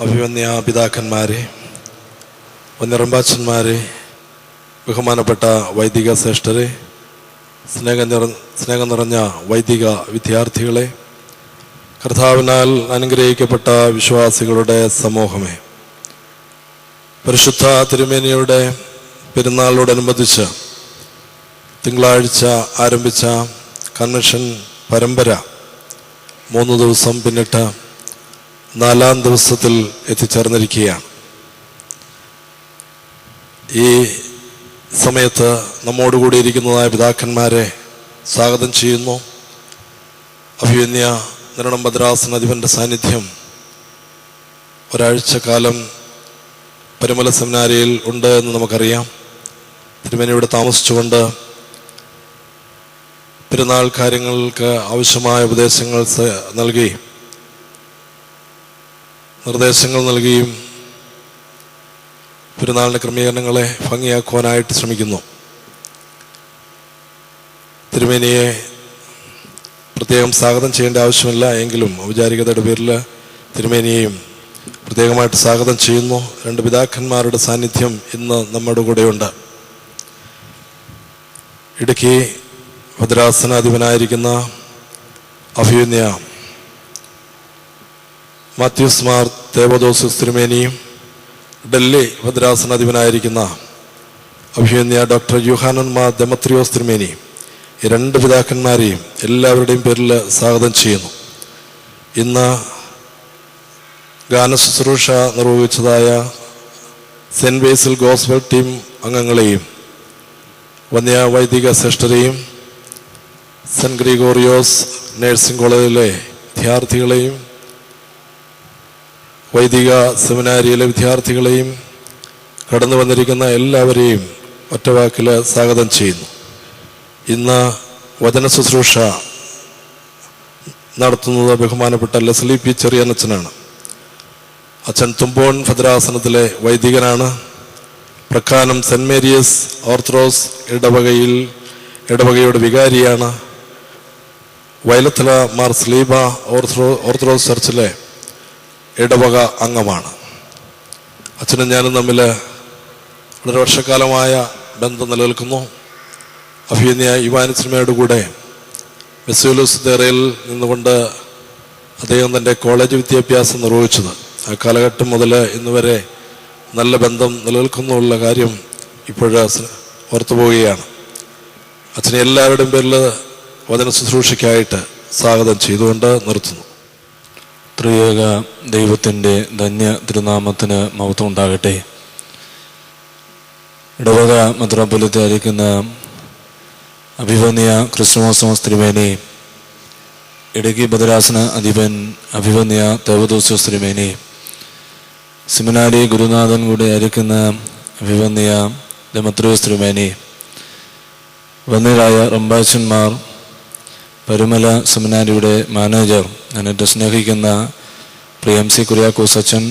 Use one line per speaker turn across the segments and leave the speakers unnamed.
അഭിവന്യ പിതാക്കന്മാരെ, വന്യറമ്പാച്ചന്മാരെ, ബഹുമാനപ്പെട്ട വൈദിക ശ്രേഷ്ഠരെ, സ്നേഹം നിറഞ്ഞ വൈദിക വിദ്യാർത്ഥികളെ, കർത്താവിനാൽ അനുഗ്രഹിക്കപ്പെട്ട വിശ്വാസികളുടെ സമൂഹമേ, പരിശുദ്ധ തിരുമേനിയുടെ പെരുന്നാളിനോടനുബന്ധിച്ച് തിങ്കളാഴ്ച ആരംഭിച്ച കൺവെൻഷൻ പരമ്പര 3 ദിവസം പിന്നിട്ട് 4-ാം ദിവസത്തിൽ എത്തിച്ചേർന്നിരിക്കുകയാണ്. ഈ സമയത്ത് നമ്മോടുകൂടിയിരിക്കുന്നതായ പിതാക്കന്മാരെ സ്വാഗതം ചെയ്യുന്നു. അഭിവന്യ നിരണം ഭദ്രാസനാധിപൻ്റെ സാന്നിധ്യം ഒരാഴ്ചക്കാലം പരുമല സെമിനാരിയിൽ ഉണ്ട് എന്ന് നമുക്കറിയാം. തിരുമേനിയുടെ താമസിച്ചുകൊണ്ട് പെരുന്നാൾ കാര്യങ്ങൾക്ക് ആവശ്യമായ ഉപദേശങ്ങൾ നൽകി, നിർദ്ദേശങ്ങൾ നൽകിയും പെരുന്നാളിൻ്റെ ക്രമീകരണങ്ങളെ ഭംഗിയാക്കുവാനായിട്ട് ശ്രമിക്കുന്നു. തിരുമേനിയെ പ്രത്യേകം സ്വാഗതം ചെയ്യേണ്ട ആവശ്യമില്ല, എങ്കിലും ഔപചാരികതയുടെ പേരിൽ തിരുമേനിയെയും പ്രത്യേകമായിട്ട് സ്വാഗതം ചെയ്യുന്നു. 2 പിതാക്കന്മാരുടെ സാന്നിധ്യം ഇന്ന് നമ്മുടെ കൂടെയുണ്ട്. ഇടുക്കി ഭദ്രാസനാധിപനായിരിക്കുന്ന അഭിവന്യ മാത്യൂസ് മാർ തേവദോസിസ് തിരുമേനിയും, ഡൽഹി ഭദ്രാസനാധിപനായിരിക്കുന്ന അഭിവന്യ ഡോക്ടർ യൂഹാനൻ മാർ ദെമത്രിയോസ് തിരുമേനിയും, ഈ 2 പിതാക്കന്മാരെയും എല്ലാവരുടെയും പേരിൽ സ്വാഗതം ചെയ്യുന്നു. ഇന്ന് ഗാനശുശ്രൂഷ നിർവഹിച്ചതായ സെൻറ്റ് ബേസിൽ ഗോസ്ബൽ ടീം അംഗങ്ങളെയും, വന്യ വൈദിക ശ്രേഷ്ഠരെയും, സെൻറ്റ് ഗ്രിഗോറിയോസ് നഴ്സിംഗ് കോളേജിലെ വിദ്യാർത്ഥികളെയും, വൈദിക സെമിനാരിയിലെ വിദ്യാർത്ഥികളെയും, കടന്നു വന്നിരിക്കുന്ന എല്ലാവരെയും ഒറ്റവാക്കിൽ സ്വാഗതം ചെയ്യുന്നു. ഇന്ന് വചന ശുശ്രൂഷ നടത്തുന്നത് ബഹുമാനപ്പെട്ട ലെസ്ലി പി ചെറിയനച്ചനാണ്. അച്ഛൻ തുമ്പോൺ ഭദ്രാസനത്തിലെ വൈദികനാണ്. പ്രക്കാനം സെൻറ്റ് മേരീസ് ഓർത്തഡോക്സ് ഇടവകയുടെ വികാരിയാണ്. വയലത്തല മാർ സ്ലീബ ഓർത്തഡോക്സ് ചർച്ചിലെ ഇടവക അംഗമാണ്. അച്ഛനും ഞാനും തമ്മിൽ വളരെ വർഷക്കാലമായ ബന്ധം നിലനിൽക്കുന്നു. അഭിവന്യ യുവാനുസ്ലിമയുടെ കൂടെ മെസ്യൂലൂസ് ദേറയിൽ നിന്നുകൊണ്ട് അദ്ദേഹം തൻ്റെ കോളേജ് വിദ്യാഭ്യാസം നിർവഹിച്ചത്. ആ കാലഘട്ടം മുതൽ ഇന്ന് വരെ നല്ല ബന്ധം നിലനിൽക്കുന്നുള്ള കാര്യം ഇപ്പോഴ് ഓർത്തുപോവുകയാണ്. അച്ഛനെ എല്ലാവരുടെയും പേരിൽ വചന ശുശ്രൂഷയ്ക്കായിട്ട് സ്വാഗതം ചെയ്തുകൊണ്ട് നിർത്തുന്നു.
ത്രിയേക ദൈവത്തിൻ്റെ ധന്യ തിരുനാമത്തിന് മഹത്വം ഉണ്ടാകട്ടെ. ഇടവക മെത്രാപ്പൊലീത്തായിരിക്കുന്ന അഭിവന്യ ക്രിസ്തുമോസ് തിരുമേനി, ഇടുക്കി ഭദ്രാസന അധിപൻ അഭിവന്യ തേവദോസ്യോസ് തിരുമേനി, സെമിനാരി ഗുരുനാഥൻ കൂടെ ആയിരിക്കുന്ന അഭിവന്യ ദെമത്രിയോസ് തിരുമേനി, വന്യരായ റമ്പാച്ചന്മാർ, പരുമല സെമിനാരിയുടെ മാനേജർ, ഞാനേറ്റവും സ്നേഹിക്കുന്ന പ്രിയ MC കുര്യാക്കോസ് അച്ഛൻ,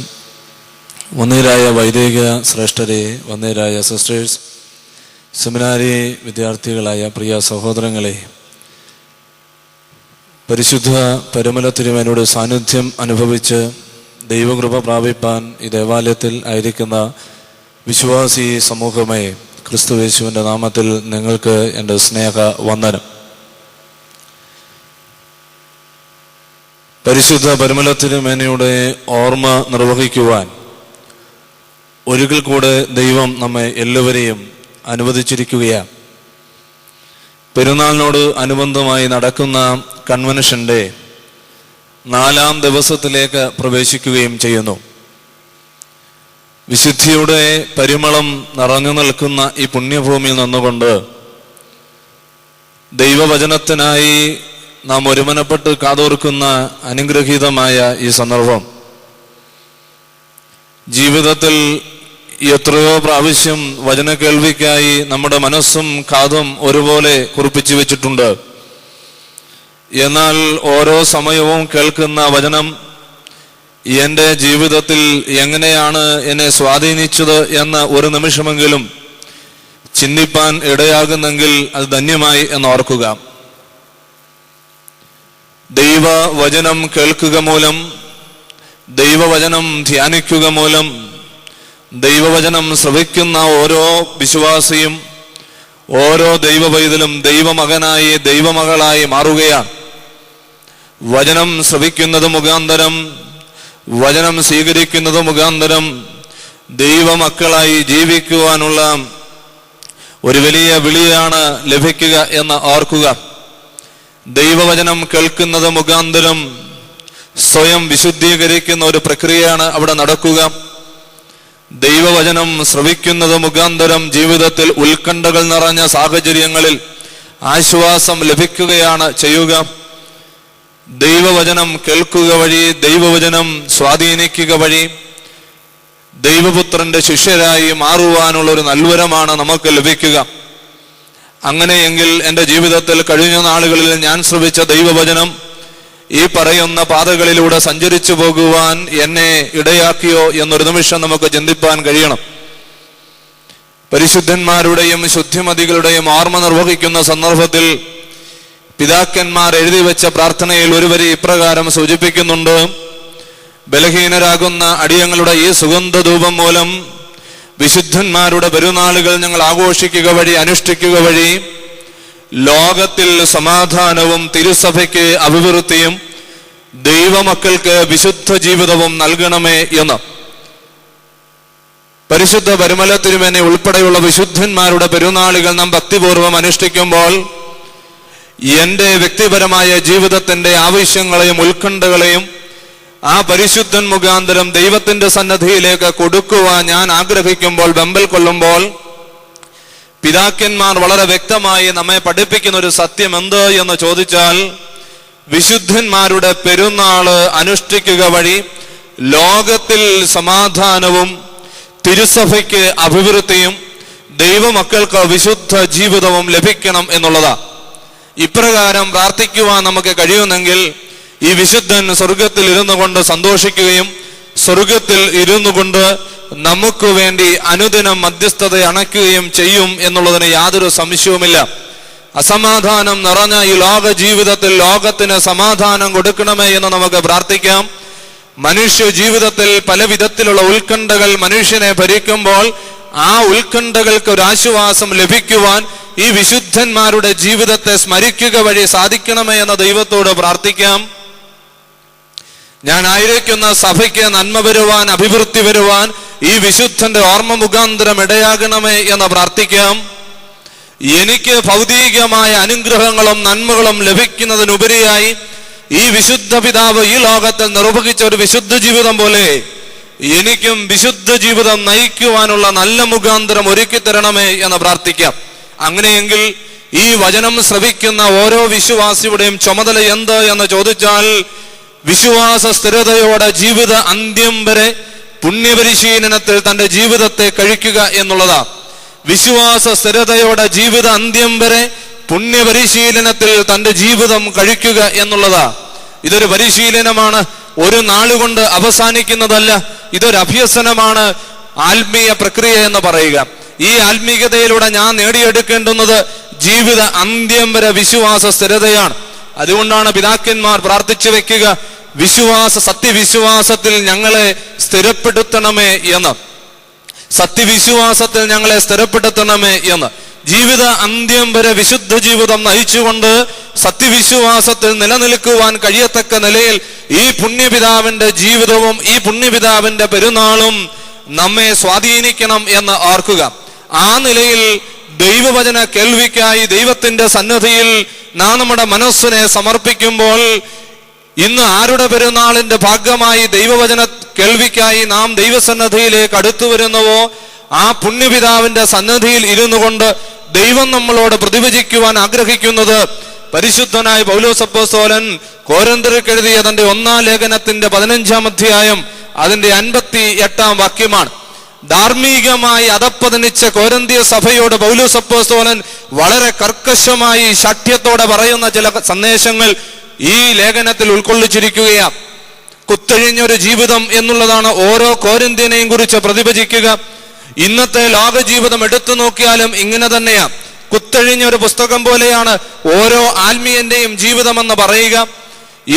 വന്യരായ വൈദിക ശ്രേഷ്ഠരെ, വന്യരായ സിസ്റ്റേഴ്സ്, സെമിനാരി വിദ്യാർത്ഥികളായ പ്രിയ സഹോദരങ്ങളെ, പരിശുദ്ധ പരുമല തിരുമേനിയുടെ സാന്നിധ്യം അനുഭവിച്ച് ദൈവകൃപ പ്രാപിപ്പാൻ ഈ ദേവാലയത്തിൽ ആയിരിക്കുന്ന വിശ്വാസി സമൂഹമേ, ക്രിസ്തുയേശുവിൻ്റെ നാമത്തിൽ നിങ്ങൾക്ക് എൻ്റെ സ്നേഹ വന്ദനം. പരിശുദ്ധ പരുമല തിരുമേനിയുടെ ഓർമ്മ നിർവഹിക്കുവാൻ ഒരിക്കൽ കൂടെ ദൈവം നമ്മെ എല്ലാവരെയും അനുവദിച്ചിരിക്കുകയാണ്. പെരുന്നാളിനോട് അനുബന്ധമായി നടക്കുന്ന കൺവെൻഷന്റെ 4-ാം ദിവസത്തിലേക്ക് പ്രവേശിക്കുകയും ചെയ്യുന്നു. വിശുദ്ധിയുടെ പരിമളം നിറഞ്ഞു നിൽക്കുന്ന ഈ പുണ്യഭൂമിയിൽ നിന്നുകൊണ്ട് ദൈവവചനത്തിനായി നാം ഒരുമനപ്പെട്ട് കാതോർക്കുന്ന അനുഗ്രഹീതമായ ഈ സന്ദർഭം ജീവിതത്തിൽ എത്രയോ പ്രാവശ്യം വചന കേൾവിക്കായി നമ്മുടെ മനസ്സും കാതും ഒരുപോലെ കുറിപ്പിച്ചു വെച്ചിട്ടുണ്ട്. എന്നാൽ ഓരോ സമയവും കേൾക്കുന്ന വചനം എൻ്റെ ജീവിതത്തിൽ എങ്ങനെയാണ് എന്നെ സ്വാധീനിച്ചത് എന്ന് ഒരു നിമിഷമെങ്കിലും ചിന്തിപ്പാൻ ഇടയാകുന്നെങ്കിൽ അത് ധന്യമായി എന്നോർക്കുക. ദൈവവചനം കേൾക്കുക മൂലം ദൈവവചനം ധ്യാനിക്കുക മൂലം ദൈവവചനം ശ്രവിക്കുന്ന ഓരോ വിശ്വാസിയും ഓരോ ദൈവപൈതലും ദൈവമകനായി ദൈവമകളായി മാറുകയാണ്. വചനം ശ്രവിക്കുന്നത് മുഖാന്തരം, വചനം സ്വീകരിക്കുന്നത് മുഖാന്തരം ദൈവമക്കളായി ജീവിക്കുവാനുള്ള ഒരു വലിയ വിളിയാണ് ലഭിക്കുക എന്ന് ഓർക്കുക. ദൈവവചനം കേൾക്കുന്നത് മുഖാന്തരം സ്വയം വിശുദ്ധീകരിക്കുന്ന ഒരു പ്രക്രിയയാണ് അവിടെ നടക്കുക. ദൈവവചനം ശ്രവിക്കുന്നത് മുഖാന്തരം ജീവിതത്തിൽ ഉത്കണ്ഠകൾ നിറഞ്ഞ സാഹചര്യങ്ങളിൽ ആശ്വാസം ലഭിക്കുകയാണ് ചെയ്യുക. ദൈവവചനം കേൾക്കുക വഴി, ദൈവവചനം സ്വാധീനിക്കുക വഴി ദൈവപുത്രന്റെ ശിഷ്യരായി മാറുവാനുള്ള ഒരു നൽവരമാണ് നമുക്ക് ലഭിക്കുക. അങ്ങനെയെങ്കിൽ എൻ്റെ ജീവിതത്തിൽ കഴിഞ്ഞ നാളുകളിൽ ഞാൻ ശ്രവിച്ച ദൈവവചനം ഈ പറയുന്ന പാതകളിലൂടെ സഞ്ചരിച്ചു പോകുവാൻ എന്നെ ഇടയാക്കിയോ എന്നൊരു നിമിഷം നമുക്ക് ചിന്തിപ്പാൻ കഴിയണം. പരിശുദ്ധന്മാരുടെയും ശുദ്ധിമതികളുടെയും ഓർമ്മ നിർവഹിക്കുന്ന സന്ദർഭത്തിൽ പിതാക്കന്മാർ എഴുതി വെച്ച പ്രാർത്ഥനയിൽ ഒരു വരി ഇപ്രകാരം സൂചിപ്പിക്കുന്നുണ്ട്: ബലഹീനരാകുന്ന അടിയങ്ങളുടെ ഈ സുഗന്ധധൂപം മൂലം വിശുദ്ധന്മാരുടെ പെരുന്നാളുകൾ ഞങ്ങൾ ആഘോഷിക്കുക വഴി, അനുഷ്ഠിക്കുക വഴി ലോകത്തിൽ സമാധാനവും തിരുസഭയ്ക്ക് അഭിവൃദ്ധിയും ദൈവമക്കൾക്ക് വിശുദ്ധ ജീവിതവും നൽകണമേ എന്ന്. പരിശുദ്ധ പരിമല തിരുമേനി ഉൾപ്പെടെയുള്ള വിശുദ്ധന്മാരുടെ പെരുന്നാളുകൾ നാം ഭക്തിപൂർവ്വം അനുഷ്ഠിക്കുമ്പോൾ എൻ്റെ വ്യക്തിപരമായ ജീവിതത്തിന്റെ ആവശ്യങ്ങളെയും ഉത്കണ്ഠകളെയും ആ പരിശുദ്ധൻ മുഖാന്തരം ദൈവത്തിന്റെ സന്നദ്ധിയിലേക്ക് കൊടുക്കുവാൻ ഞാൻ ആഗ്രഹിക്കുമ്പോൾ, വെമ്പൽ കൊള്ളുമ്പോൾ, പിതാക്കന്മാർ വളരെ വ്യക്തമായി നമ്മെ പഠിപ്പിക്കുന്ന ഒരു സത്യം എന്ത് എന്ന് ചോദിച്ചാൽ, വിശുദ്ധന്മാരുടെ പെരുന്നാള് അനുഷ്ഠിക്കുക വഴി ലോകത്തിൽ സമാധാനവും തിരുസഭയ്ക്ക് അഭിവൃദ്ധിയും ദൈവമക്കൾക്ക് വിശുദ്ധ ജീവിതവും ലഭിക്കണം എന്നുള്ളതാ. ഇപ്രകാരം പ്രാർത്ഥിക്കുവാൻ നമുക്ക് കഴിയുന്നെങ്കിൽ ഈ വിശുദ്ധൻ സ്വർഗത്തിൽ ഇരുന്നു കൊണ്ട് സന്തോഷിക്കുകയും സ്വർഗത്തിൽ ഇരുന്നു കൊണ്ട് നമുക്ക് വേണ്ടി അനുദിനം മധ്യസ്ഥത അണയ്ക്കുകയും ചെയ്യും എന്നുള്ളതിന് യാതൊരു സംശയവുമില്ല. അസമാധാനം നിറഞ്ഞ ഈ ലോക ജീവിതത്തിൽ ലോകത്തിന് സമാധാനം കൊടുക്കണമേ എന്ന് നമുക്ക് പ്രാർത്ഥിക്കാം. മനുഷ്യ ജീവിതത്തിൽ പല വിധത്തിലുള്ള ഉത്കണ്ഠകൾ മനുഷ്യനെ ഭരിക്കുമ്പോൾ ആ ഉത്കണ്ഠകൾക്ക് ഒരു ആശ്വാസം ലഭിക്കുവാൻ ഈ വിശുദ്ധന്മാരുടെ ജീവിതത്തെ സ്മരിക്കുക വഴി സാധിക്കണമേ എന്ന ദൈവത്തോട് പ്രാർത്ഥിക്കാം. ഞാൻ ആയിരിക്കുന്ന സഭയ്ക്ക് നന്മ വരുവാൻ, അഭിവൃദ്ധി വരുവാൻ ഈ വിശുദ്ധന്റെ ഓർമ്മ മുഖാന്തരം ഇടയാകണമേ എന്ന് പ്രാർത്ഥിക്കാം. എനിക്ക് ഭൗതികമായ അനുഗ്രഹങ്ങളും നന്മകളും ലഭിക്കുന്നതിനുപരിയായി ഈ വിശുദ്ധ പിതാവ് ഈ ലോകത്തിൽ നിർവഹിച്ച ഒരു വിശുദ്ധ ജീവിതം പോലെ എനിക്കും വിശുദ്ധ ജീവിതം നയിക്കുവാനുള്ള നല്ല മുഖാന്തരം ഒരുക്കി തരണമേ എന്ന് പ്രാർത്ഥിക്കാം. അങ്ങനെയെങ്കിൽ ഈ വചനം ശ്രവിക്കുന്ന ഓരോ വിശ്വാസിയുടെയും ചുമതല എന്ത് എന്ന് ചോദിച്ചാൽ, വിശ്വാസ സ്ഥിരതയോടെ ജീവിത അന്ത്യം വരെ പുണ്യപരിശീലനത്തിൽ തന്റെ ജീവിതത്തെ കഴിക്കുക എന്നുള്ളതാ. വിശ്വാസ സ്ഥിരതയോടെ ജീവിത അന്ത്യം വരെ പുണ്യപരിശീലനത്തിൽ തന്റെ ജീവിതം കഴിക്കുക എന്നുള്ളതാ. ഇതൊരു പരിശീലനമാണ്, ഒരു നാളുകൊണ്ട് അവസാനിക്കുന്നതല്ല. ഇതൊരു അഭ്യസനമാണ്, ആത്മീയ പ്രക്രിയ എന്ന് പറയുക. ഈ ആത്മീയതയിലൂടെ ഞാൻ നേടിയെടുക്കേണ്ടുന്നത് ജീവിത അന്ത്യം വരെ വിശ്വാസ സ്ഥിരതയാണ്. അതുകൊണ്ടാണ് പിതാക്കന്മാർ പ്രാർത്ഥിച്ചു വെക്കുക, സത്യവിശ്വാസത്തിൽ ഞങ്ങളെ സ്ഥിരപ്പെടുത്തണമേ എന്ന്. സത്യവിശ്വാസത്തിൽ ഞങ്ങളെ സ്ഥിരപ്പെടുത്തണമേ എന്ന്. ജീവിത അന്ത്യം വരെ വിശുദ്ധ ജീവിതം നയിച്ചുകൊണ്ട് സത്യവിശ്വാസത്തിൽ നിലനിൽക്കുവാൻ കഴിയത്തക്ക നിലയിൽ ഈ പുണ്യപിതാവിന്റെ ജീവിതവും ഈ പുണ്യപിതാവിന്റെ പെരുന്നാളും നമ്മെ സ്വാധീനിക്കണം എന്ന് ഓർക്കുക. ആ നിലയിൽ ദൈവവചന കേൾവിക്കായി ദൈവത്തിന്റെ സന്നിധിയിൽ നാം നമ്മുടെ മനസ്സിനെ സമർപ്പിക്കുമ്പോൾ, ഇന്ന് ആരുടെ പെരുന്നാളിന്റെ ഭാഗമായി ദൈവവചന കേൾവിക്കായി നാം ദൈവസന്നിധിയിലേക്ക് അടുത്തു വരുന്നുവോ ആ പുണ്യപിതാവിന്റെ സന്നിധിയിൽ ഇരുന്നു കൊണ്ട് ദൈവം നമ്മളോട് പ്രതിവചിക്കുവാൻ ആഗ്രഹിക്കുന്നത് പരിശുദ്ധനായ പൗലോസ് അപ്പോസ്തലൻ കൊരിന്ത്യർക്ക് എഴുതിയ തന്റെ 1-ാം ലേഖനത്തിന്റെ 15-ാം അധ്യായം അതിന്റെ 58-ാം വാക്യമാണ്. ധാർമ്മികമായി അധപ്പതനിച്ച കൊരിന്ത്യ സഭയോട് പൗലോസ് അപ്പോസ്തലൻ വളരെ കർക്കശമായി ശഠ്യത്തോടെ പറയുന്ന ചില സന്ദേശങ്ങൾ ഈ ലേഖനത്തിൽ ഉൾക്കൊള്ളിച്ചിരിക്കുകയാണ്. കുത്തഴിഞ്ഞൊരു ജീവിതം എന്നുള്ളതാണ് ഓരോ കൊരിന്ത്യനെയും കുറിച്ച് പ്രതിവചിക്കുക. ഇന്നത്തെ ലോക ജീവിതം എടുത്തു നോക്കിയാലും ഇങ്ങനെ തന്നെയാ. കുത്തഴിഞ്ഞ ഒരു പുസ്തകം പോലെയാണ് ഓരോ ആത്മീയന്റെയും ജീവിതമെന്ന് പറയുക.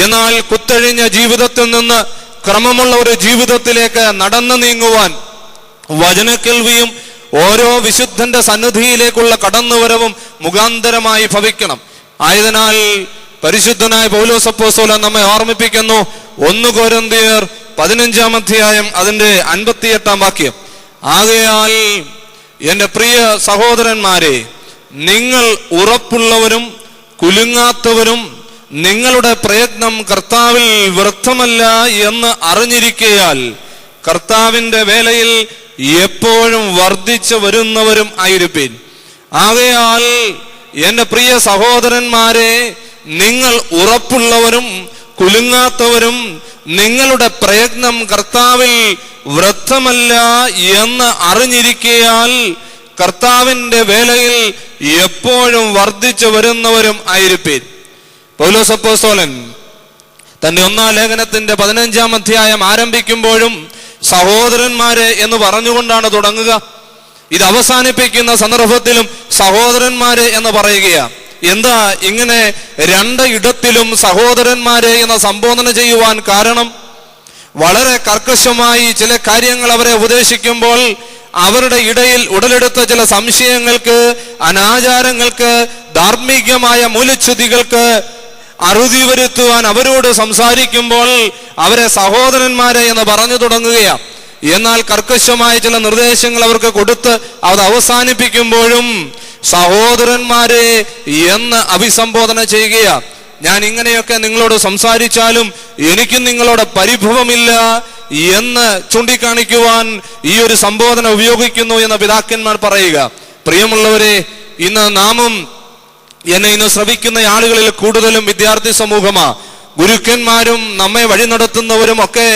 എന്നാൽ കുത്തഴിഞ്ഞ ജീവിതത്തിൽ നിന്ന് ക്രമമുള്ള ഒരു ജീവിതത്തിലേക്ക് നടന്നു നീങ്ങുവാൻ വചനക്കേൾവിയും ഓരോ വിശുദ്ധന്റെ സന്നിധിയിലേക്കുള്ള കടന്നുവരവും മുഖാന്തരമായി ഭവിക്കണം. ആയതിനാൽ പരിശുദ്ധനായ പൗലോസ് അപ്പോസ്തലൻ നമ്മെ ഓർമ്മിപ്പിക്കുന്നു. 1 കൊരിന്ത്യർ 15-ാം അധ്യായം അതിന്റെ 58-ാം വാക്യം, ആകയാൽ എന്റെ പ്രിയ സഹോദരന്മാരെ, നിങ്ങൾ ഉറപ്പുള്ളവരും കുലുങ്ങാത്തവരും നിങ്ങളുടെ പ്രയത്നം കർത്താവിൽ വ്യർത്ഥമല്ല എന്ന് അറിഞ്ഞിരിക്കയാൽ കർത്താവിന്റെ വേലയിൽ എപ്പോഴും വർദ്ധിച്ചു വരുന്നവരും ആയിരിപ്പീൻ. ആകയാൽ എന്റെ പ്രിയ സഹോദരന്മാരെ, നിങ്ങൾ ഉറപ്പുള്ളവരും കുലുങ്ങാത്തവരും നിങ്ങളുടെ പ്രയത്നം കർത്താവിൽ വ്യർത്ഥമല്ല എന്ന് അറിഞ്ഞിരിക്കയാൽ കർത്താവിന്റെ വേലയിൽ എപ്പോഴും വർദ്ധിച്ചു വരുന്നവരും ആയിരിപ്പീൻ. പൗലോസ് അപ്പോസ്തലൻ തന്റെ 1-ാം ലേഖനത്തിന്റെ 15-ാം അധ്യായം ആരംഭിക്കുമ്പോഴും സഹോദരന്മാരെ എന്ന് പറഞ്ഞുകൊണ്ടാണ് തുടങ്ങുക. ഇത് അവസാനിപ്പിക്കുന്ന സന്ദർഭത്തിലും സഹോദരന്മാരെ എന്ന് പറയുകയാണ്. എന്താ ഇങ്ങനെ 2 ഇടത്തിലും സഹോദരന്മാരെ എന്ന് സംബോധന ചെയ്യുവാൻ കാരണം? വളരെ കർക്കശമായി ചില കാര്യങ്ങൾ അവരെ ഉപദേശിക്കുമ്പോൾ അവരുടെ ഇടയിൽ ഉടലെടുത്ത ചില സംശയങ്ങൾക്ക്, അനാചാരങ്ങൾക്ക്, ധാർമ്മികമായ മൂല്യച്യുതികൾക്ക് അറുതി വരുത്തുവാൻ അവരോട് സംസാരിക്കുമ്പോൾ അവരെ സഹോദരന്മാരെ എന്ന് പറഞ്ഞു തുടങ്ങുകയാണ്. എന്നാൽ കർക്കശമായ ചില നിർദ്ദേശങ്ങൾ അവർക്ക് കൊടുത്ത് അത് അവസാനിപ്പിക്കുമ്പോഴും സഹോദരന്മാരെ എന്ന് അഭിസംബോധന ചെയ്യുകയാണ്. ഞാൻ ഇങ്ങനെയൊക്കെ നിങ്ങളോട് സംസാരിച്ചാലും എനിക്കും നിങ്ങളോട് പരിഭവമില്ല എന്ന് ചൂണ്ടിക്കാണിക്കുവാൻ ഈ ഒരു സംബോധന ഉപയോഗിക്കുന്നു എന്ന് പിതാക്കന്മാർ പറയുക. പ്രിയമുള്ളവരെ, ഇന്ന് നാമും എന്നെ ഇന്ന് ശ്രവിക്കുന്ന ആളുകളിൽ കൂടുതലും വിദ്യാർത്ഥി സമൂഹമാ. ഗുരുക്കന്മാരും നമ്മെ വഴി നടത്തുന്നവരും ഒക്കെ